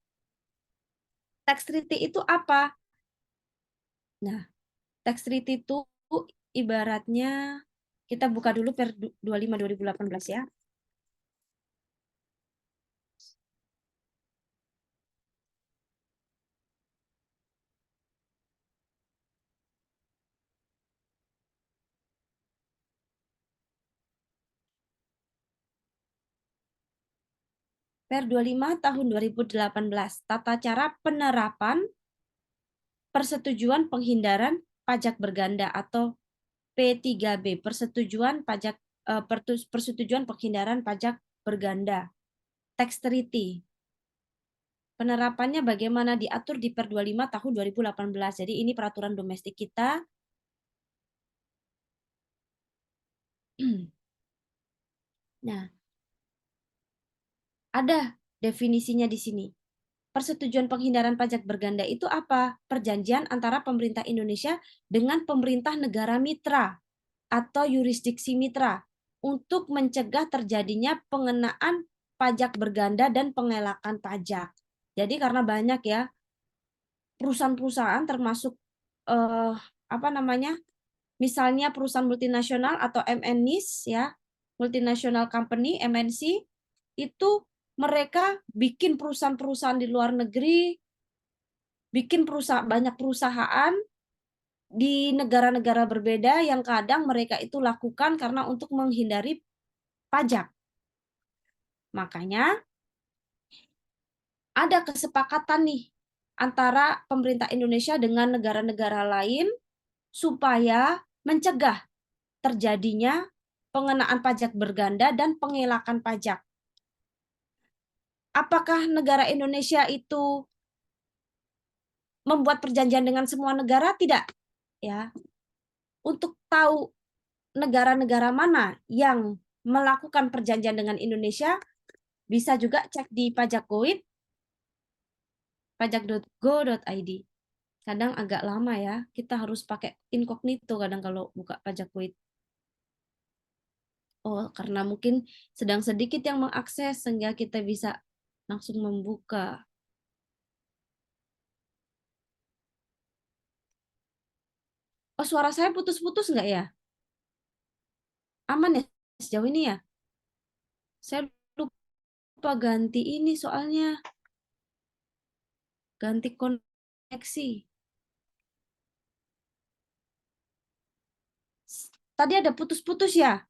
Tax treaty itu apa? Nah, tax treaty itu ibaratnya kita buka dulu Per 25 2018 ya. Per 25 tahun 2018, tata cara penerapan persetujuan penghindaran pajak berganda atau P3B, persetujuan penghindaran pajak berganda. Tax treaty. Penerapannya bagaimana diatur di Per 25 tahun 2018. Jadi ini peraturan domestik kita. Nah, ada definisinya di sini. Persetujuan penghindaran pajak berganda itu apa? Perjanjian antara pemerintah Indonesia dengan pemerintah negara mitra atau yurisdiksi mitra untuk mencegah terjadinya pengenaan pajak berganda dan pengelakan pajak. Jadi karena banyak ya perusahaan-perusahaan termasuk apa namanya? Misalnya perusahaan multinasional atau MNCs ya, multinational company MNC itu mereka bikin perusahaan-perusahaan di luar negeri, bikin banyak perusahaan di negara-negara berbeda yang kadang mereka itu lakukan karena untuk menghindari pajak. Makanya ada kesepakatan nih antara pemerintah Indonesia dengan negara-negara lain supaya mencegah terjadinya pengenaan pajak berganda dan pengelakan pajak. Apakah negara Indonesia itu membuat perjanjian dengan semua negara? Tidak. Ya. Untuk tahu negara-negara mana yang melakukan perjanjian dengan Indonesia, bisa juga cek di Pajakgoid, pajak.go.id. Kadang agak lama ya, kita harus pakai incognito kadang kalau buka Pajakgoid. Oh, karena mungkin sedang sedikit yang mengakses sehingga kita bisa langsung membuka. Oh, suara saya putus-putus nggak ya? Aman ya sejauh ini ya? Saya lupa ganti ini soalnya. Ganti koneksi. Tadi ada putus-putus ya?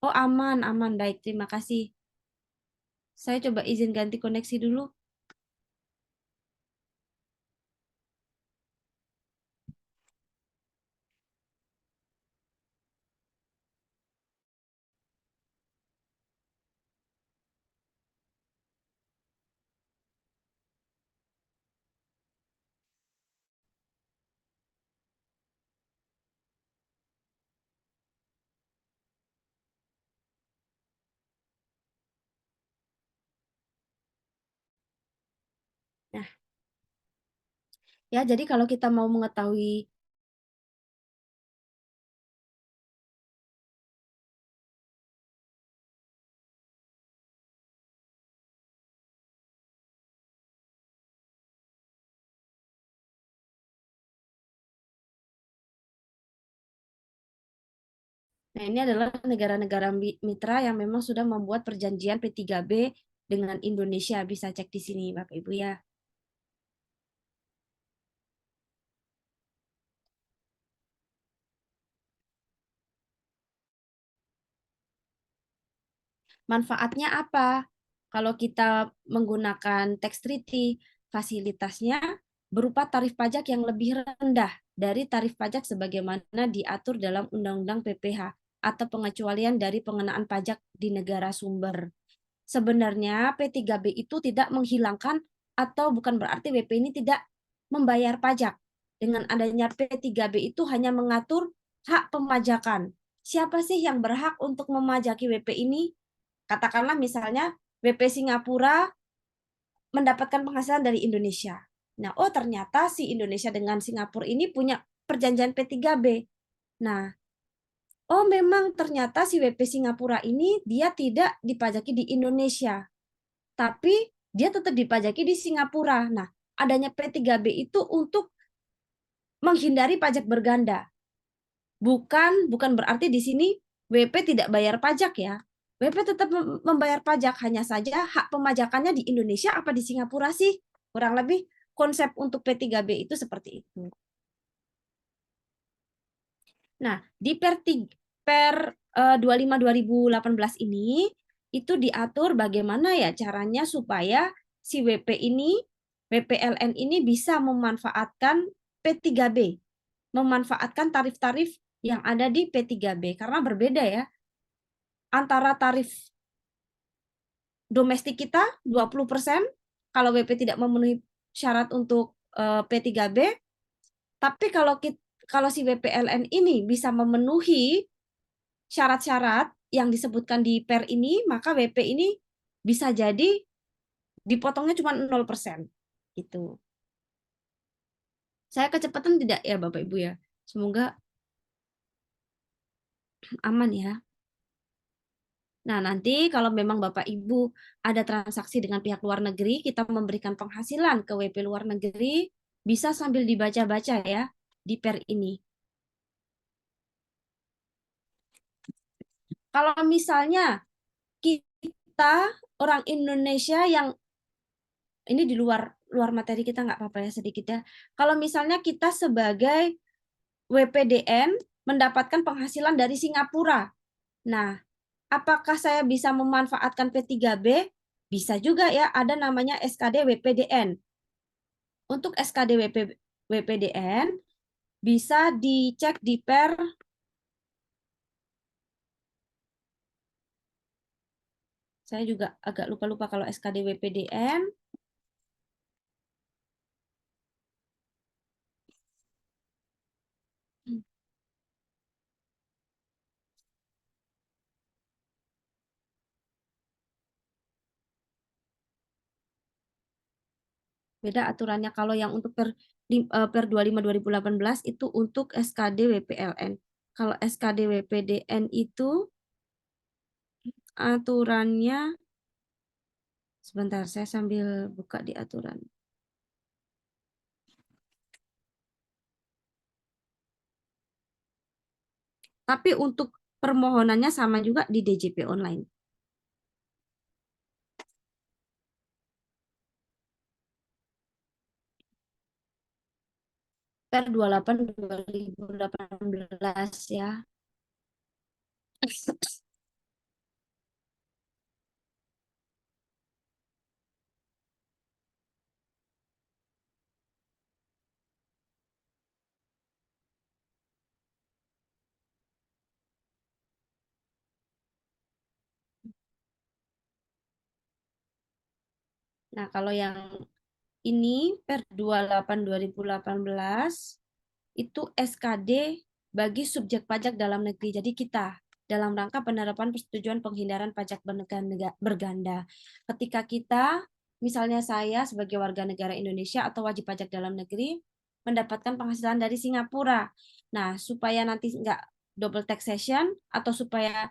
Oh, aman, aman. Baik, terima kasih. Saya coba izin ganti koneksi dulu. Nah, ya, jadi kalau kita mau mengetahui Nah, ini adalah negara-negara mitra yang memang sudah membuat perjanjian P3B dengan Indonesia. Bisa cek di sini, Bapak Ibu ya. Manfaatnya apa? Kalau kita menggunakan tax treaty, fasilitasnya berupa tarif pajak yang lebih rendah dari tarif pajak sebagaimana diatur dalam Undang-Undang PPH atau pengecualian dari pengenaan pajak di negara sumber. Sebenarnya P3B itu tidak menghilangkan atau bukan berarti WP ini tidak membayar pajak. Dengan adanya P3B itu hanya mengatur hak pemajakan. Siapa sih yang berhak untuk memajaki WP ini? Katakanlah misalnya WP Singapura mendapatkan penghasilan dari Indonesia. Nah, oh ternyata si Indonesia dengan Singapura ini punya perjanjian P3B. Nah, oh memang ternyata si WP Singapura ini dia tidak dipajaki di Indonesia, tapi dia tetap dipajaki di Singapura. Nah, adanya P3B itu untuk menghindari pajak berganda. Bukan berarti di sini WP tidak bayar pajak ya. WP tetap membayar pajak, hanya saja hak pemajakannya di Indonesia apa di Singapura sih? Kurang lebih konsep untuk P3B itu seperti itu. Nah, di per 25 2018 ini itu diatur bagaimana ya caranya supaya si WP ini, WPLN ini bisa memanfaatkan P3B, memanfaatkan tarif-tarif yang ada di P3B karena berbeda ya antara tarif domestik kita 20% kalau WP tidak memenuhi syarat untuk P3B, tapi kalau si WPLN ini bisa memenuhi syarat-syarat yang disebutkan di PER ini, maka WP ini bisa jadi dipotongnya cuma 0%. Gitu. Saya kecepatan tidak ya Bapak Ibu ya? Semoga aman ya. Nah, nanti kalau memang Bapak Ibu ada transaksi dengan pihak luar negeri, kita memberikan penghasilan ke WP luar negeri, bisa sambil dibaca-baca ya di PER ini. Kalau misalnya kita orang Indonesia yang ini di luar luar materi kita nggak apa-apa ya sedikit ya. Kalau misalnya kita sebagai WPDN mendapatkan penghasilan dari Singapura. Nah, apakah saya bisa memanfaatkan P3B? Bisa juga ya, ada namanya SKD WPDN. Untuk SKD WPDN bisa dicek di PER. Saya juga agak lupa-lupa kalau SKD WPDN. Beda aturannya kalau yang untuk per 25 2018 itu untuk SKD WPLN. Kalau SKD WPDN itu aturannya sebentar saya sambil buka di aturan. Tapi untuk permohonannya sama juga di DJP online. per 28/2018 ya. Nah, kalau yang ini per 28/2018 itu SKD bagi subjek pajak dalam negeri. Jadi kita dalam rangka penerapan persetujuan penghindaran pajak berganda. Ketika kita, misalnya saya sebagai warga negara Indonesia atau wajib pajak dalam negeri, mendapatkan penghasilan dari Singapura. Nah, supaya nanti nggak double taxation atau supaya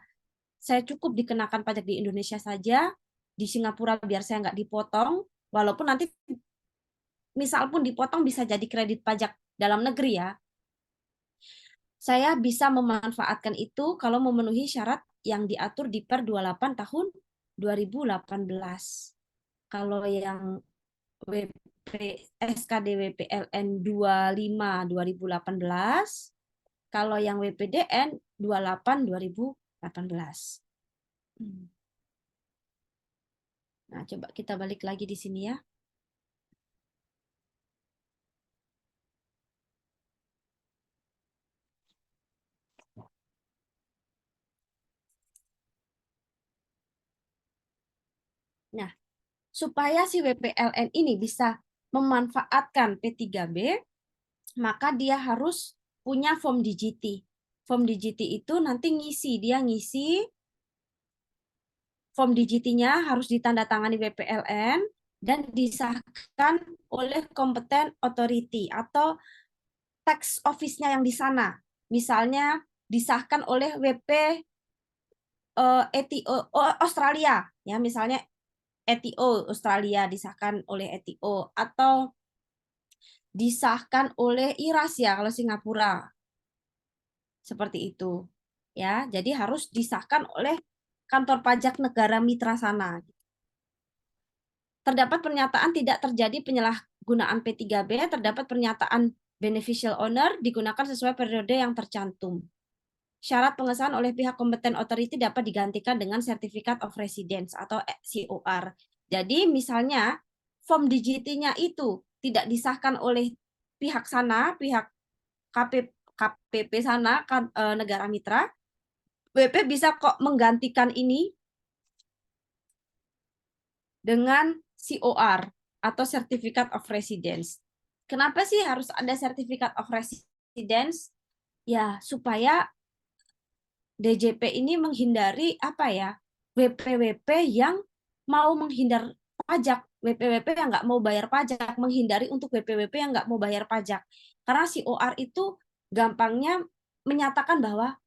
saya cukup dikenakan pajak di Indonesia saja, di Singapura biar saya nggak dipotong, walaupun nanti misal pun dipotong bisa jadi kredit pajak dalam negeri ya. Saya bisa memanfaatkan itu kalau memenuhi syarat yang diatur di Per 28 tahun 2018. Kalau yang WP, SKD WPLN 25 2018, kalau yang WPDN 28 2018. Nah, coba kita balik lagi di sini ya. Nah, supaya si WPLN ini bisa memanfaatkan P3B, maka dia harus punya form DGT. Form DGT itu nanti dia ngisi form DGT-nya harus ditandatangani WPLN dan disahkan oleh kompeten authority atau tax office-nya yang di sana. Misalnya disahkan oleh WP ETO Australia, ya misalnya ETO Australia disahkan oleh ETO atau disahkan oleh IRAS ya kalau Singapura. Seperti itu. Ya, jadi harus disahkan oleh kantor pajak negara mitra sana. Terdapat pernyataan tidak terjadi penyalahgunaan P3B, terdapat pernyataan beneficial owner digunakan sesuai periode yang tercantum. Syarat pengesahan oleh pihak kompeten authority dapat digantikan dengan Certificate of Residence atau COR. Jadi misalnya form DGT-nya itu tidak disahkan oleh pihak sana, pihak KPP sana, negara mitra, WP bisa kok menggantikan ini dengan COR atau Certificate of Residence. Kenapa sih harus ada Certificate of Residence? Ya, supaya DJP ini menghindari apa ya? WP-WP yang mau menghindar pajak, WP-WP yang nggak mau bayar pajak, menghindari untuk WP-WP yang nggak mau bayar pajak. Karena COR itu gampangnya menyatakan bahwa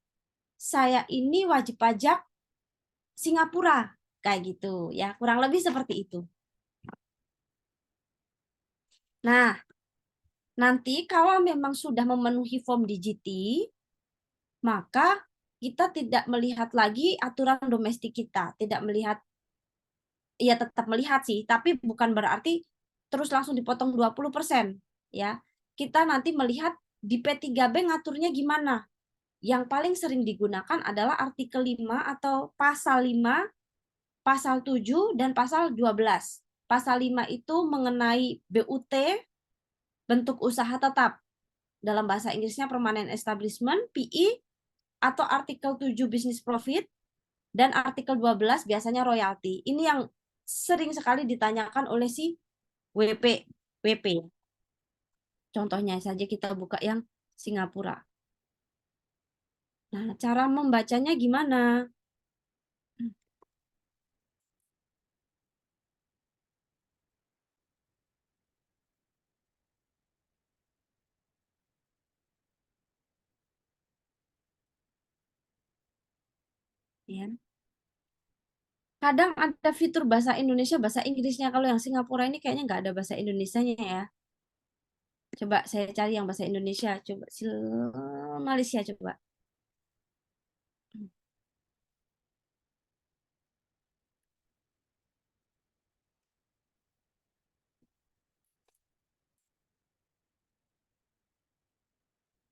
saya ini wajib pajak Singapura, kayak gitu ya, kurang lebih seperti itu. Nah, nanti kalau memang sudah memenuhi form DGT, maka kita tidak melihat lagi aturan domestik kita, tidak melihat, ya tetap melihat sih, tapi bukan berarti terus langsung dipotong 20%, ya. Kita nanti melihat di P3B ngaturnya gimana. Yang paling sering digunakan adalah artikel 5 atau pasal 5, pasal 7 dan pasal 12. Pasal 5 itu mengenai BUT, bentuk usaha tetap. Dalam bahasa Inggrisnya permanent establishment, PE, atau artikel 7 business profit, dan artikel 12 biasanya royalti. Ini yang sering sekali ditanyakan oleh si WP. Contohnya saja kita buka yang Singapura. Nah, cara membacanya gimana? Ya. Kadang ada fitur bahasa Indonesia, bahasa Inggrisnya. Kalau yang Singapura ini kayaknya nggak ada bahasa Indonesianya ya. Coba saya cari yang bahasa Indonesia. Coba Malaysia coba.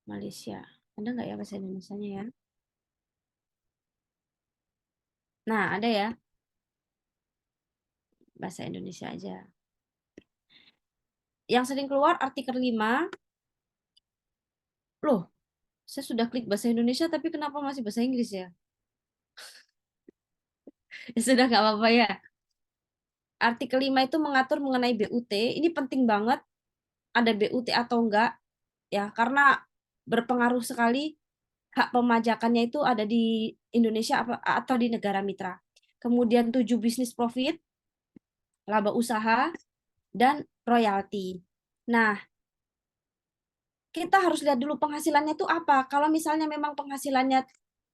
Malaysia. Ada nggak ya bahasa Indonesianya ya? Nah, ada ya. Bahasa Indonesia aja. Yang sering keluar artikel 5. Loh, saya sudah klik bahasa Indonesia tapi kenapa masih bahasa Inggris ya? Ya sudah nggak apa-apa ya. Artikel 5 itu mengatur mengenai BUT. Ini penting banget ada BUT atau enggak ya karena berpengaruh sekali hak pemajakannya itu ada di Indonesia atau di negara mitra. Kemudian 7 bisnis profit, laba usaha, dan royalti. Nah, kita harus lihat dulu penghasilannya itu apa. Kalau misalnya memang penghasilannya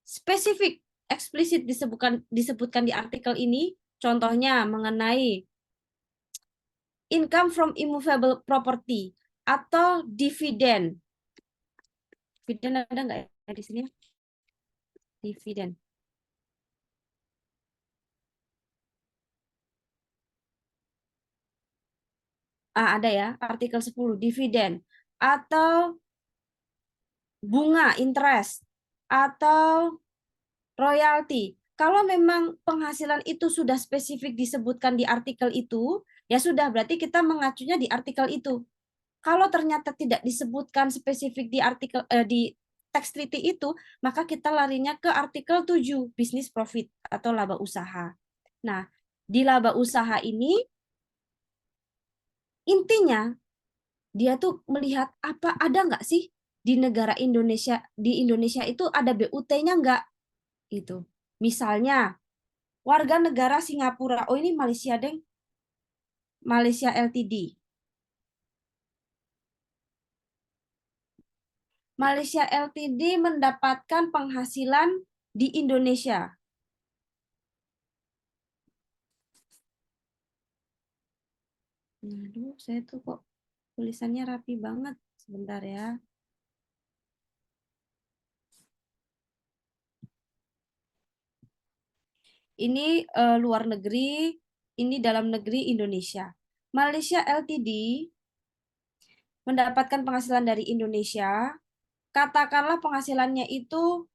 spesifik, eksplisit disebutkan di artikel ini, contohnya mengenai income from immovable property atau dividen. Dividen ada nggak ya di sini? Dividen. Ada ya, artikel 10 dividen atau bunga interest atau royalti. Kalau memang penghasilan itu sudah spesifik disebutkan di artikel itu, ya sudah berarti kita mengacunya di artikel itu. Kalau ternyata tidak disebutkan spesifik di artikel di teks treaty itu, maka kita larinya ke artikel 7, business profit atau laba usaha. Nah, di laba usaha ini intinya dia tuh melihat apa ada nggak sih di negara Indonesia, di Indonesia itu ada BUT-nya nggak gitu. Misalnya warga negara Singapura, oh ini Malaysia deng, Malaysia Ltd. Malaysia Ltd mendapatkan penghasilan di Indonesia. Aduh, saya tuh kok tulisannya rapi banget. Sebentar ya. Ini luar negeri, ini dalam negeri Indonesia. Malaysia Ltd mendapatkan penghasilan dari Indonesia. Katakanlah penghasilannya itu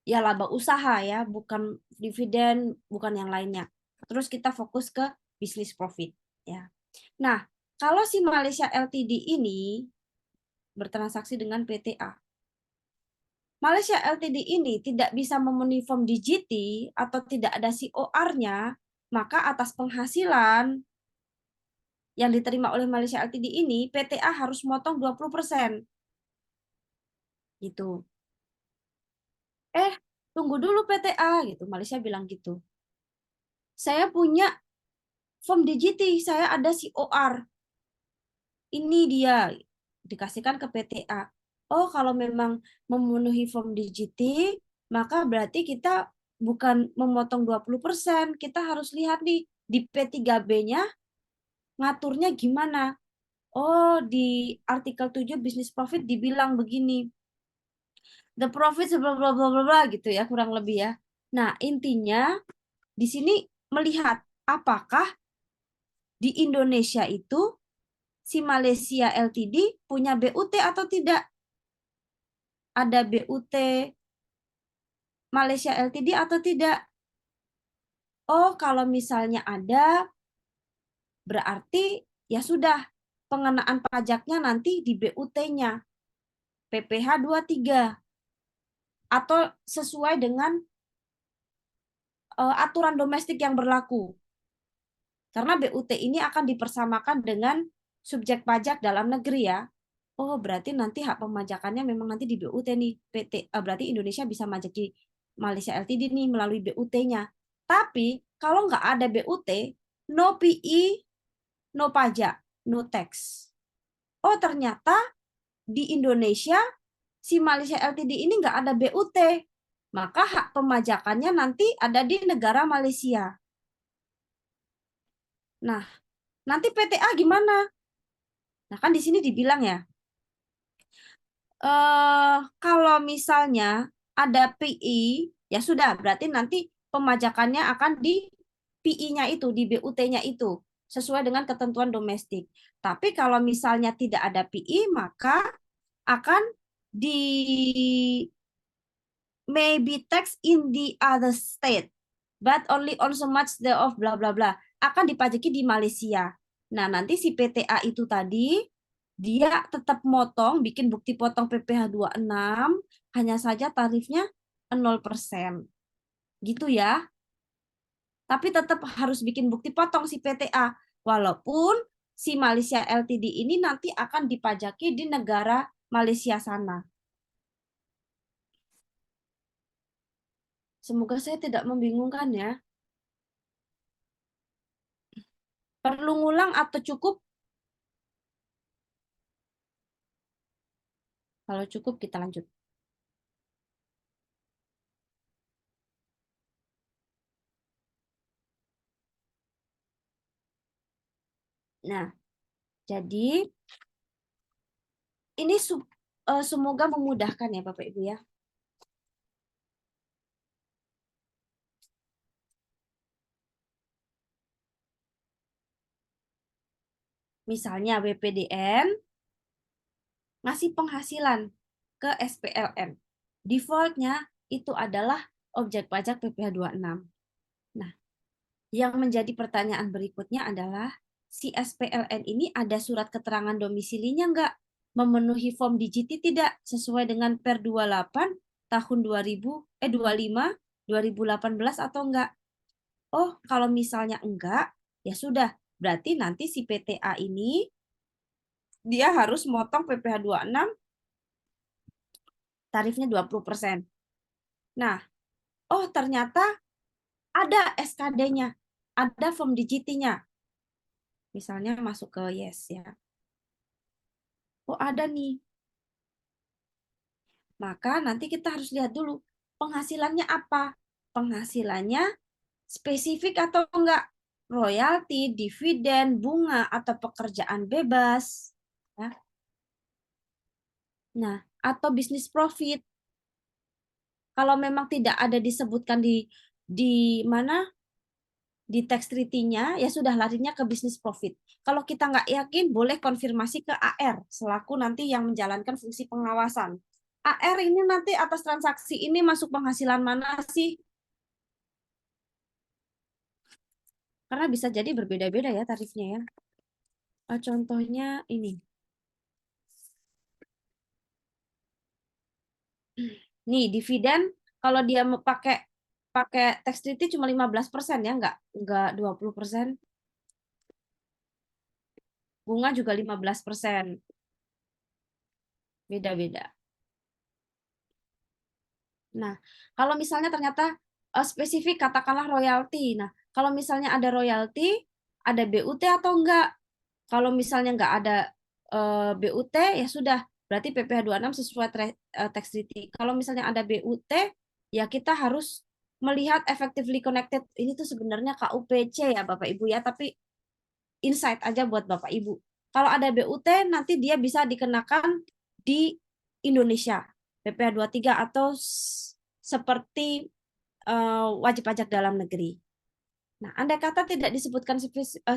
ya laba usaha ya, bukan dividen, bukan yang lainnya. Terus kita fokus ke bisnis profit ya. Nah, kalau si Malaysia Ltd ini bertransaksi dengan PTA. Malaysia Ltd ini tidak bisa memenuhi form DGT atau tidak ada COR-nya, maka atas penghasilan yang diterima oleh Malaysia Ltd ini, PTA harus motong 20%. Gitu. Tunggu dulu PTA gitu. Malaysia bilang gitu. Saya punya form DGT, saya ada COR. Ini dia dikasihkan ke PTA. Oh, kalau memang memenuhi form DGT, maka berarti kita bukan memotong 20%, kita harus lihat nih di P3B-nya ngaturnya gimana. Oh, di artikel 7 business profit dibilang begini. The profit bla bla bla bla bla gitu ya, kurang lebih ya. Nah, intinya di sini melihat apakah di Indonesia itu si Malaysia Ltd punya BUT atau tidak. Ada BUT Malaysia Ltd atau tidak. Oh, kalau misalnya ada, berarti ya sudah pengenaan pajaknya nanti di BUT-nya. PPh 23 atau sesuai dengan aturan domestik yang berlaku. Karena BUT ini akan dipersamakan dengan subjek pajak dalam negeri ya. Oh, berarti nanti hak pemajakannya memang nanti di BUT nih. Berarti Indonesia bisa majaki Malaysia Ltd nih melalui BUT-nya. Tapi kalau nggak ada BUT, no PI, no pajak, no tax. Oh, ternyata di Indonesia si Malaysia Ltd ini nggak ada BUT. Maka hak pemajakannya nanti ada di negara Malaysia. Nah, nanti PTA gimana? Nah, kan di sini dibilang ya, kalau misalnya ada PI, ya sudah, berarti nanti pemajakannya akan di PI-nya itu, di BUT-nya itu, sesuai dengan ketentuan domestik. Tapi kalau misalnya tidak ada PI, maka akan di may be taxed in the other state, but only on so much thereof bla bla bla. Akan dipajaki di Malaysia. Nah, nanti si PTA itu tadi dia tetap motong, bikin bukti potong PPh 26, hanya saja tarifnya 0%. Gitu ya. Tapi tetap harus bikin bukti potong si PTA. Walaupun si Malaysia LTD ini nanti akan dipajaki di negara Malaysia sana. Semoga saya tidak membingungkan ya. Perlu ngulang atau cukup? Kalau cukup kita lanjut. Nah, jadi ini semoga memudahkan ya Bapak Ibu ya. Misalnya BPDN ngasih penghasilan ke SPLN. Defaultnya itu adalah objek pajak PPh 26. Nah, yang menjadi pertanyaan berikutnya adalah si SPLN ini ada surat keterangan domisilinya enggak? Memenuhi form DJT tidak sesuai dengan Per 28 tahun 25 2018 atau enggak? Oh, kalau misalnya enggak, ya sudah. Berarti nanti si PTA ini dia harus motong PPh 26 tarifnya 20%. Nah, oh ternyata ada SKD-nya, ada form DJT-nya. Misalnya masuk ke yes ya. Oh ada nih. Maka nanti kita harus lihat dulu penghasilannya apa. Penghasilannya spesifik atau enggak. Royalti, dividen, bunga, atau pekerjaan bebas. Ya. Nah, atau bisnis profit. Kalau memang tidak ada disebutkan di mana di tax treaty-nya, ya sudah larinya ke bisnis profit. Kalau kita nggak yakin, boleh konfirmasi ke AR selaku nanti yang menjalankan fungsi pengawasan. AR ini nanti atas transaksi ini masuk penghasilan mana sih? Karena bisa jadi berbeda-beda ya tarifnya ya. Contohnya ini. Nih, dividen kalau dia mau pakai pakai tax treaty cuma 15% ya, nggak 20%. Bunga juga 15%. Beda-beda. Nah, kalau misalnya ternyata spesifik katakanlah royalti. Nah, kalau misalnya ada royalti, ada BUT atau enggak? Kalau misalnya enggak ada BUT, ya sudah, berarti PPh 26 sesuai tax treaty. Kalau misalnya ada BUT, ya kita harus melihat effectively connected. Ini tuh sebenarnya KUPC ya Bapak Ibu ya, tapi insight aja buat Bapak Ibu. Kalau ada BUT, nanti dia bisa dikenakan di Indonesia, PPh 23 atau seperti wajib pajak dalam negeri. Nah, andai kata tidak disebutkan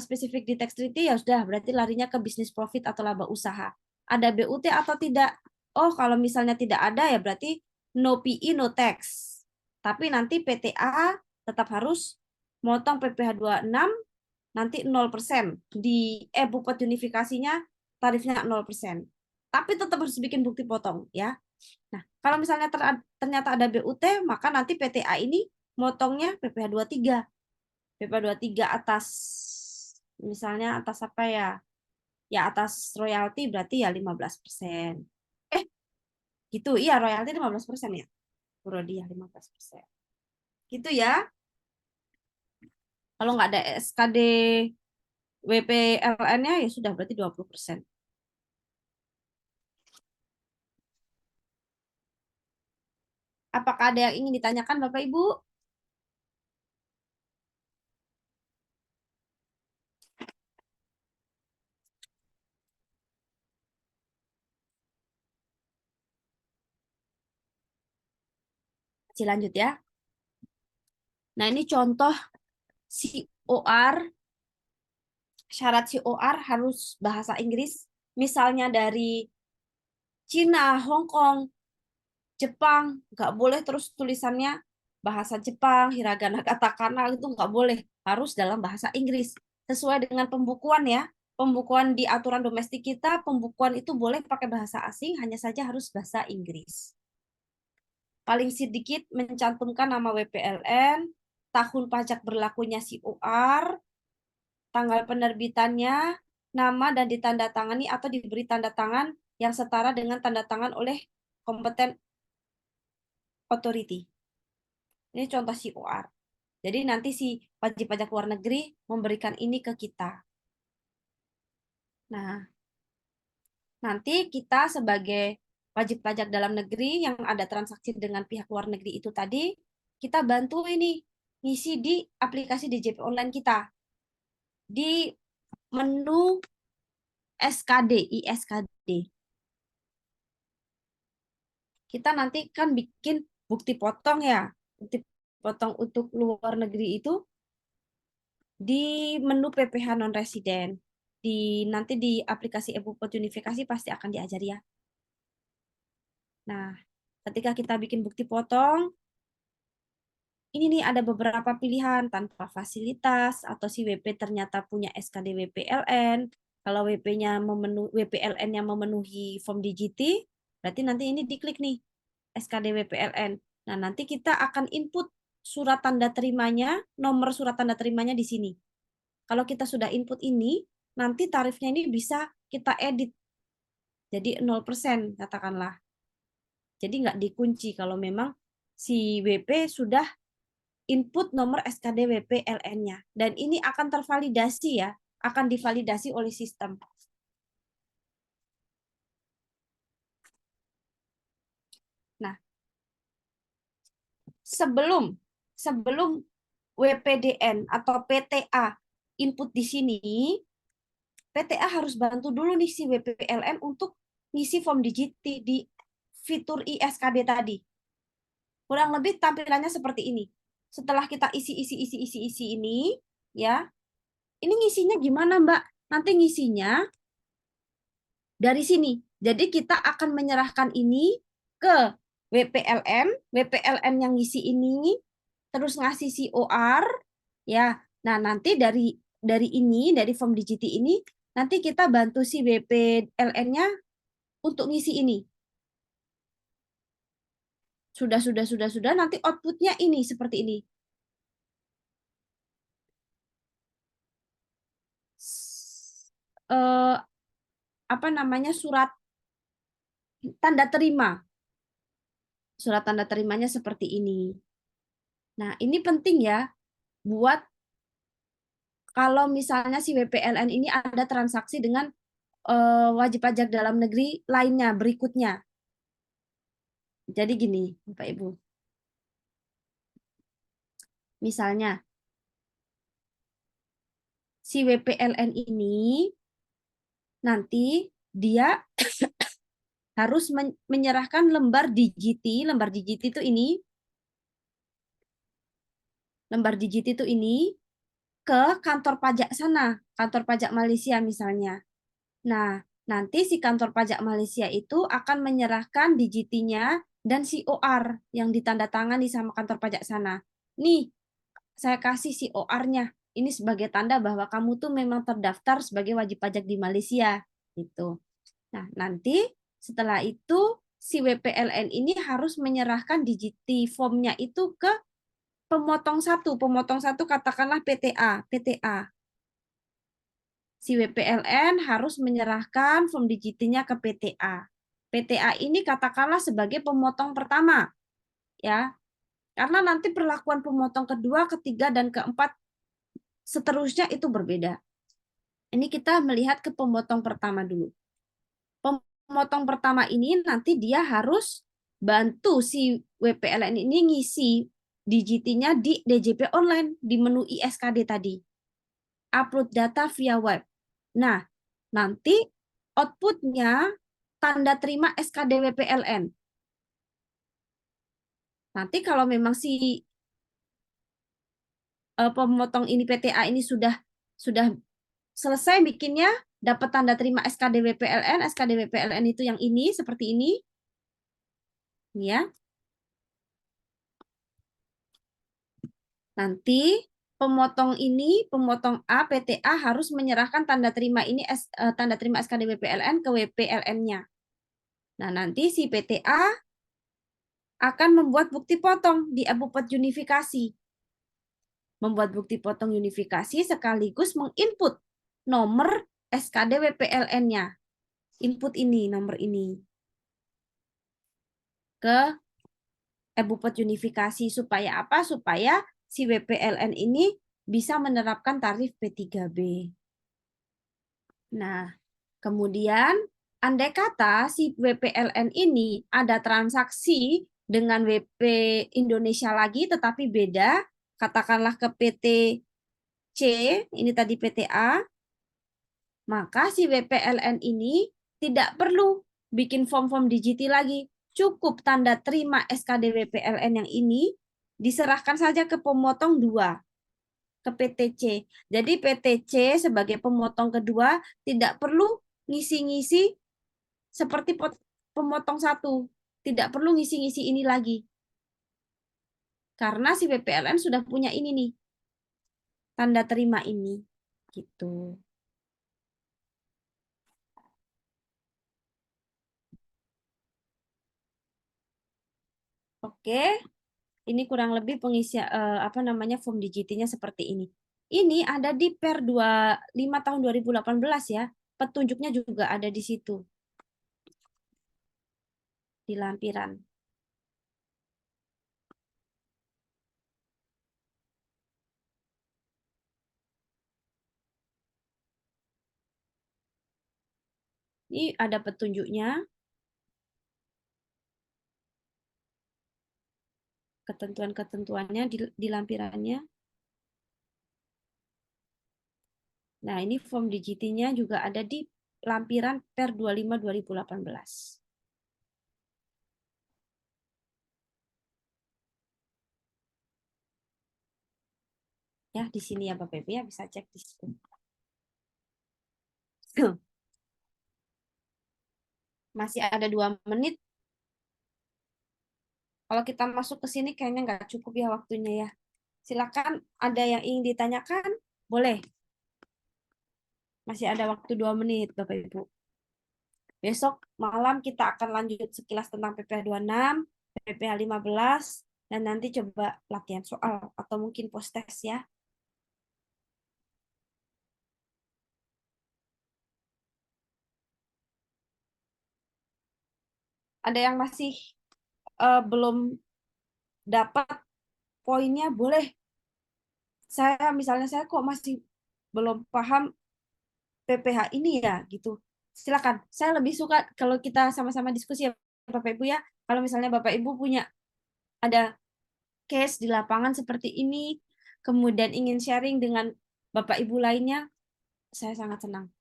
spesifik di tax treaty, ya sudah, berarti larinya ke bisnis profit atau laba usaha. Ada BUT atau tidak? Oh, kalau misalnya tidak ada, ya berarti no PI, no tax. Tapi nanti PTA tetap harus motong PPh 26, nanti 0%. Di bupet unifikasinya tarifnya 0%. Tapi tetap harus bikin bukti potong, ya. Nah, kalau misalnya ternyata ada BUT, maka nanti PTA ini motongnya PPh 23. PPh 23 atas, misalnya atas apa ya? Ya atas royalti berarti ya 15%. Eh, gitu. Iya, royalti 15% ya. Prodi ya 15%. Gitu ya. Kalau nggak ada SKD WPLN-nya ya sudah berarti 20%. Apakah ada yang ingin ditanyakan Bapak Ibu? Masih lanjut ya. Nah, ini contoh COR. Syarat COR harus bahasa Inggris. Misalnya dari Cina, Hong Kong, Jepang, nggak boleh terus tulisannya bahasa Jepang, hiragana, katakana itu nggak boleh, harus dalam bahasa Inggris sesuai dengan pembukuan ya. Pembukuan di aturan domestik kita, pembukuan itu boleh pakai bahasa asing, hanya saja harus bahasa Inggris. Paling sedikit mencantumkan nama WPLN, tahun pajak berlakunya COR, tanggal penerbitannya, nama dan ditandatangani atau diberi tanda tangan yang setara dengan tanda tangan oleh kompeten authority. Ini contoh COR. Jadi nanti si wajib pajak luar negeri memberikan ini ke kita. Nah, nanti kita sebagai wajib pajak dalam negeri yang ada transaksi dengan pihak luar negeri itu tadi, kita bantu ini ngisi di aplikasi DJP online kita. Di menu SKD, ISKD. Kita nanti kan bikin bukti potong ya. Bukti potong untuk luar negeri itu di menu PPH non resident. Nanti di aplikasi e-Bupot Unifikasi pasti akan diajari ya. Nah, ketika kita bikin bukti potong, ini nih ada beberapa pilihan tanpa fasilitas atau si WP ternyata punya SKD WPLN. Kalau WPLN-nya memenuhi form DGT, berarti nanti ini diklik nih SKD WPLN. Nah, nanti kita akan input surat tanda terimanya, nomor surat tanda terimanya di sini. Kalau kita sudah input ini, nanti tarifnya ini bisa kita edit. Jadi 0% katakanlah. Jadi nggak dikunci kalau memang si WP sudah input nomor SKD WPLN-nya. Dan ini akan tervalidasi ya, akan divalidasi oleh sistem. Nah, sebelum WPDN atau PTA input di sini, PTA harus bantu dulu nih si WPLN untuk ngisi form DGT di fitur ISKD tadi. Kurang lebih tampilannya seperti ini. Setelah kita isi ini, ya, ini ngisinya gimana, Mbak? Nanti ngisinya dari sini. Jadi kita akan menyerahkan ini ke WPLN, WPLN yang ngisi ini, terus ngasih COR, ya. Nah, nanti dari form DGT ini, nanti kita bantu si WPLN-nya untuk ngisi ini. Sudah, nanti outputnya ini, seperti ini. Apa namanya, surat tanda terima. Surat tanda terimanya seperti ini. Nah, ini penting ya, buat kalau misalnya si WPLN ini ada transaksi dengan wajib pajak dalam negeri lainnya berikutnya. Jadi gini, Bapak Ibu. Misalnya, si WPLN ini nanti dia harus menyerahkan lembar DGT. Lembar DGT itu ini. Lembar DGT itu ini ke kantor pajak sana, kantor pajak Malaysia misalnya. Nah, nanti si kantor pajak Malaysia itu akan menyerahkan DGT-nya dan COR yang ditandatangani sama kantor pajak sana. Nih, saya kasih COR-nya. Ini sebagai tanda bahwa kamu tuh memang terdaftar sebagai wajib pajak di Malaysia. Gitu. Nah, nanti setelah itu si WPLN ini harus menyerahkan DGT form-nya itu ke pemotong satu katakanlah PTA. Si WPLN harus menyerahkan form DGT-nya ke PTA. PTA ini katakanlah sebagai pemotong pertama, ya. Karena nanti perlakuan pemotong kedua, ketiga, dan keempat seterusnya itu berbeda. Ini kita melihat ke pemotong pertama dulu. Pemotong pertama ini nanti dia harus bantu si WPLN ini ngisi DGT-nya di DJP online di menu ISKD tadi. Upload data via web. Nah, nanti outputnya tanda terima SKD WPLN. Nanti kalau memang si pemotong ini PTA ini sudah selesai bikinnya, dapat tanda terima SKDW PLN. SKDW PLN itu yang ini, seperti ini. Ya. Nanti pemotong ini, pemotong A, PTA harus menyerahkan tanda terima ini, tanda terima SKDW PLN ke WPLN-nya. Nah, nanti si PTA akan membuat bukti potong di Abupat Unifikasi. Membuat bukti potong unifikasi sekaligus menginput nomor SKDW PLN-nya. Input ini, nomor ini. Ke Abupat Unifikasi. Supaya apa? Supaya si WPLN ini bisa menerapkan tarif P3B. Nah, kemudian andai kata si WPLN ini ada transaksi dengan WP Indonesia lagi tetapi beda, katakanlah ke PT C, ini tadi PTA, maka si WPLN ini tidak perlu bikin form-form digiti lagi. Cukup tanda terima SKD WPLN yang ini diserahkan saja ke pemotong 2, ke PTC. Jadi PTC sebagai pemotong kedua tidak perlu ngisi-ngisi seperti pemotong 1. Tidak perlu ngisi-ngisi ini lagi. Karena si WPLN sudah punya ini nih. Tanda terima ini. Gitu. Oke, ini kurang lebih pengisian apa namanya form digitinya seperti ini. Ini ada di Per 25 tahun 2018 ya. Petunjuknya juga ada di situ. Di lampiran. Ini ada petunjuknya. Ketentuan-ketentuannya di lampirannya. Nah, ini form digitinya juga ada di lampiran Per 25 2018. Ya, di sini ya Bapak Ibu ya, bisa cek di situ. Masih ada 2 menit. Kalau kita masuk ke sini kayaknya nggak cukup ya waktunya ya. Silakan, ada yang ingin ditanyakan? Boleh. Masih ada waktu 2 menit Bapak Ibu. Besok malam kita akan lanjut sekilas tentang PPh 26, PPh 15, dan nanti coba latihan soal atau mungkin post test ya. Ada yang masih belum dapat poinnya, boleh. Saya kok masih belum paham PPh ini ya, gitu. Silakan. Saya lebih suka kalau kita sama-sama diskusi ya Bapak Ibu ya. Kalau misalnya Bapak Ibu punya ada case di lapangan seperti ini, kemudian ingin sharing dengan Bapak Ibu lainnya, saya sangat senang.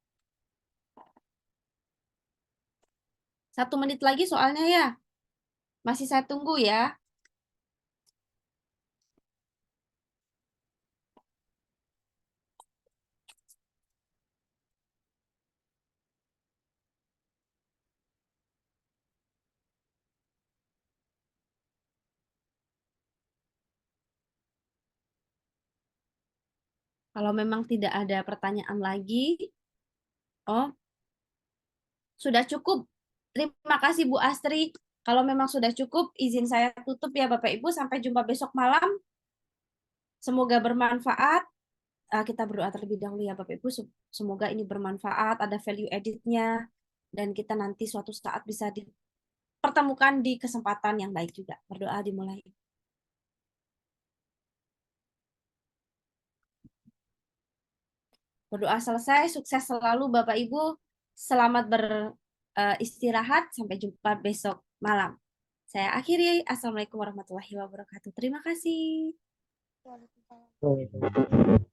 1 menit lagi soalnya ya. Masih saya tunggu ya. Kalau memang tidak ada pertanyaan lagi, oh, sudah cukup. Terima kasih Bu Astri. Kalau memang sudah cukup, izin saya tutup ya Bapak Ibu. Sampai jumpa besok malam. Semoga bermanfaat. Kita berdoa terlebih dahulu ya Bapak Ibu. Semoga ini bermanfaat, ada value edit-nya, dan kita nanti suatu saat bisa dipertemukan di kesempatan yang baik juga. Berdoa dimulai. Berdoa selesai, sukses selalu Bapak Ibu. Selamat beristirahat. Sampai jumpa besok malam. Saya akhiri. Assalamualaikum warahmatullahi wabarakatuh. Terima kasih. Waalaikumsalam.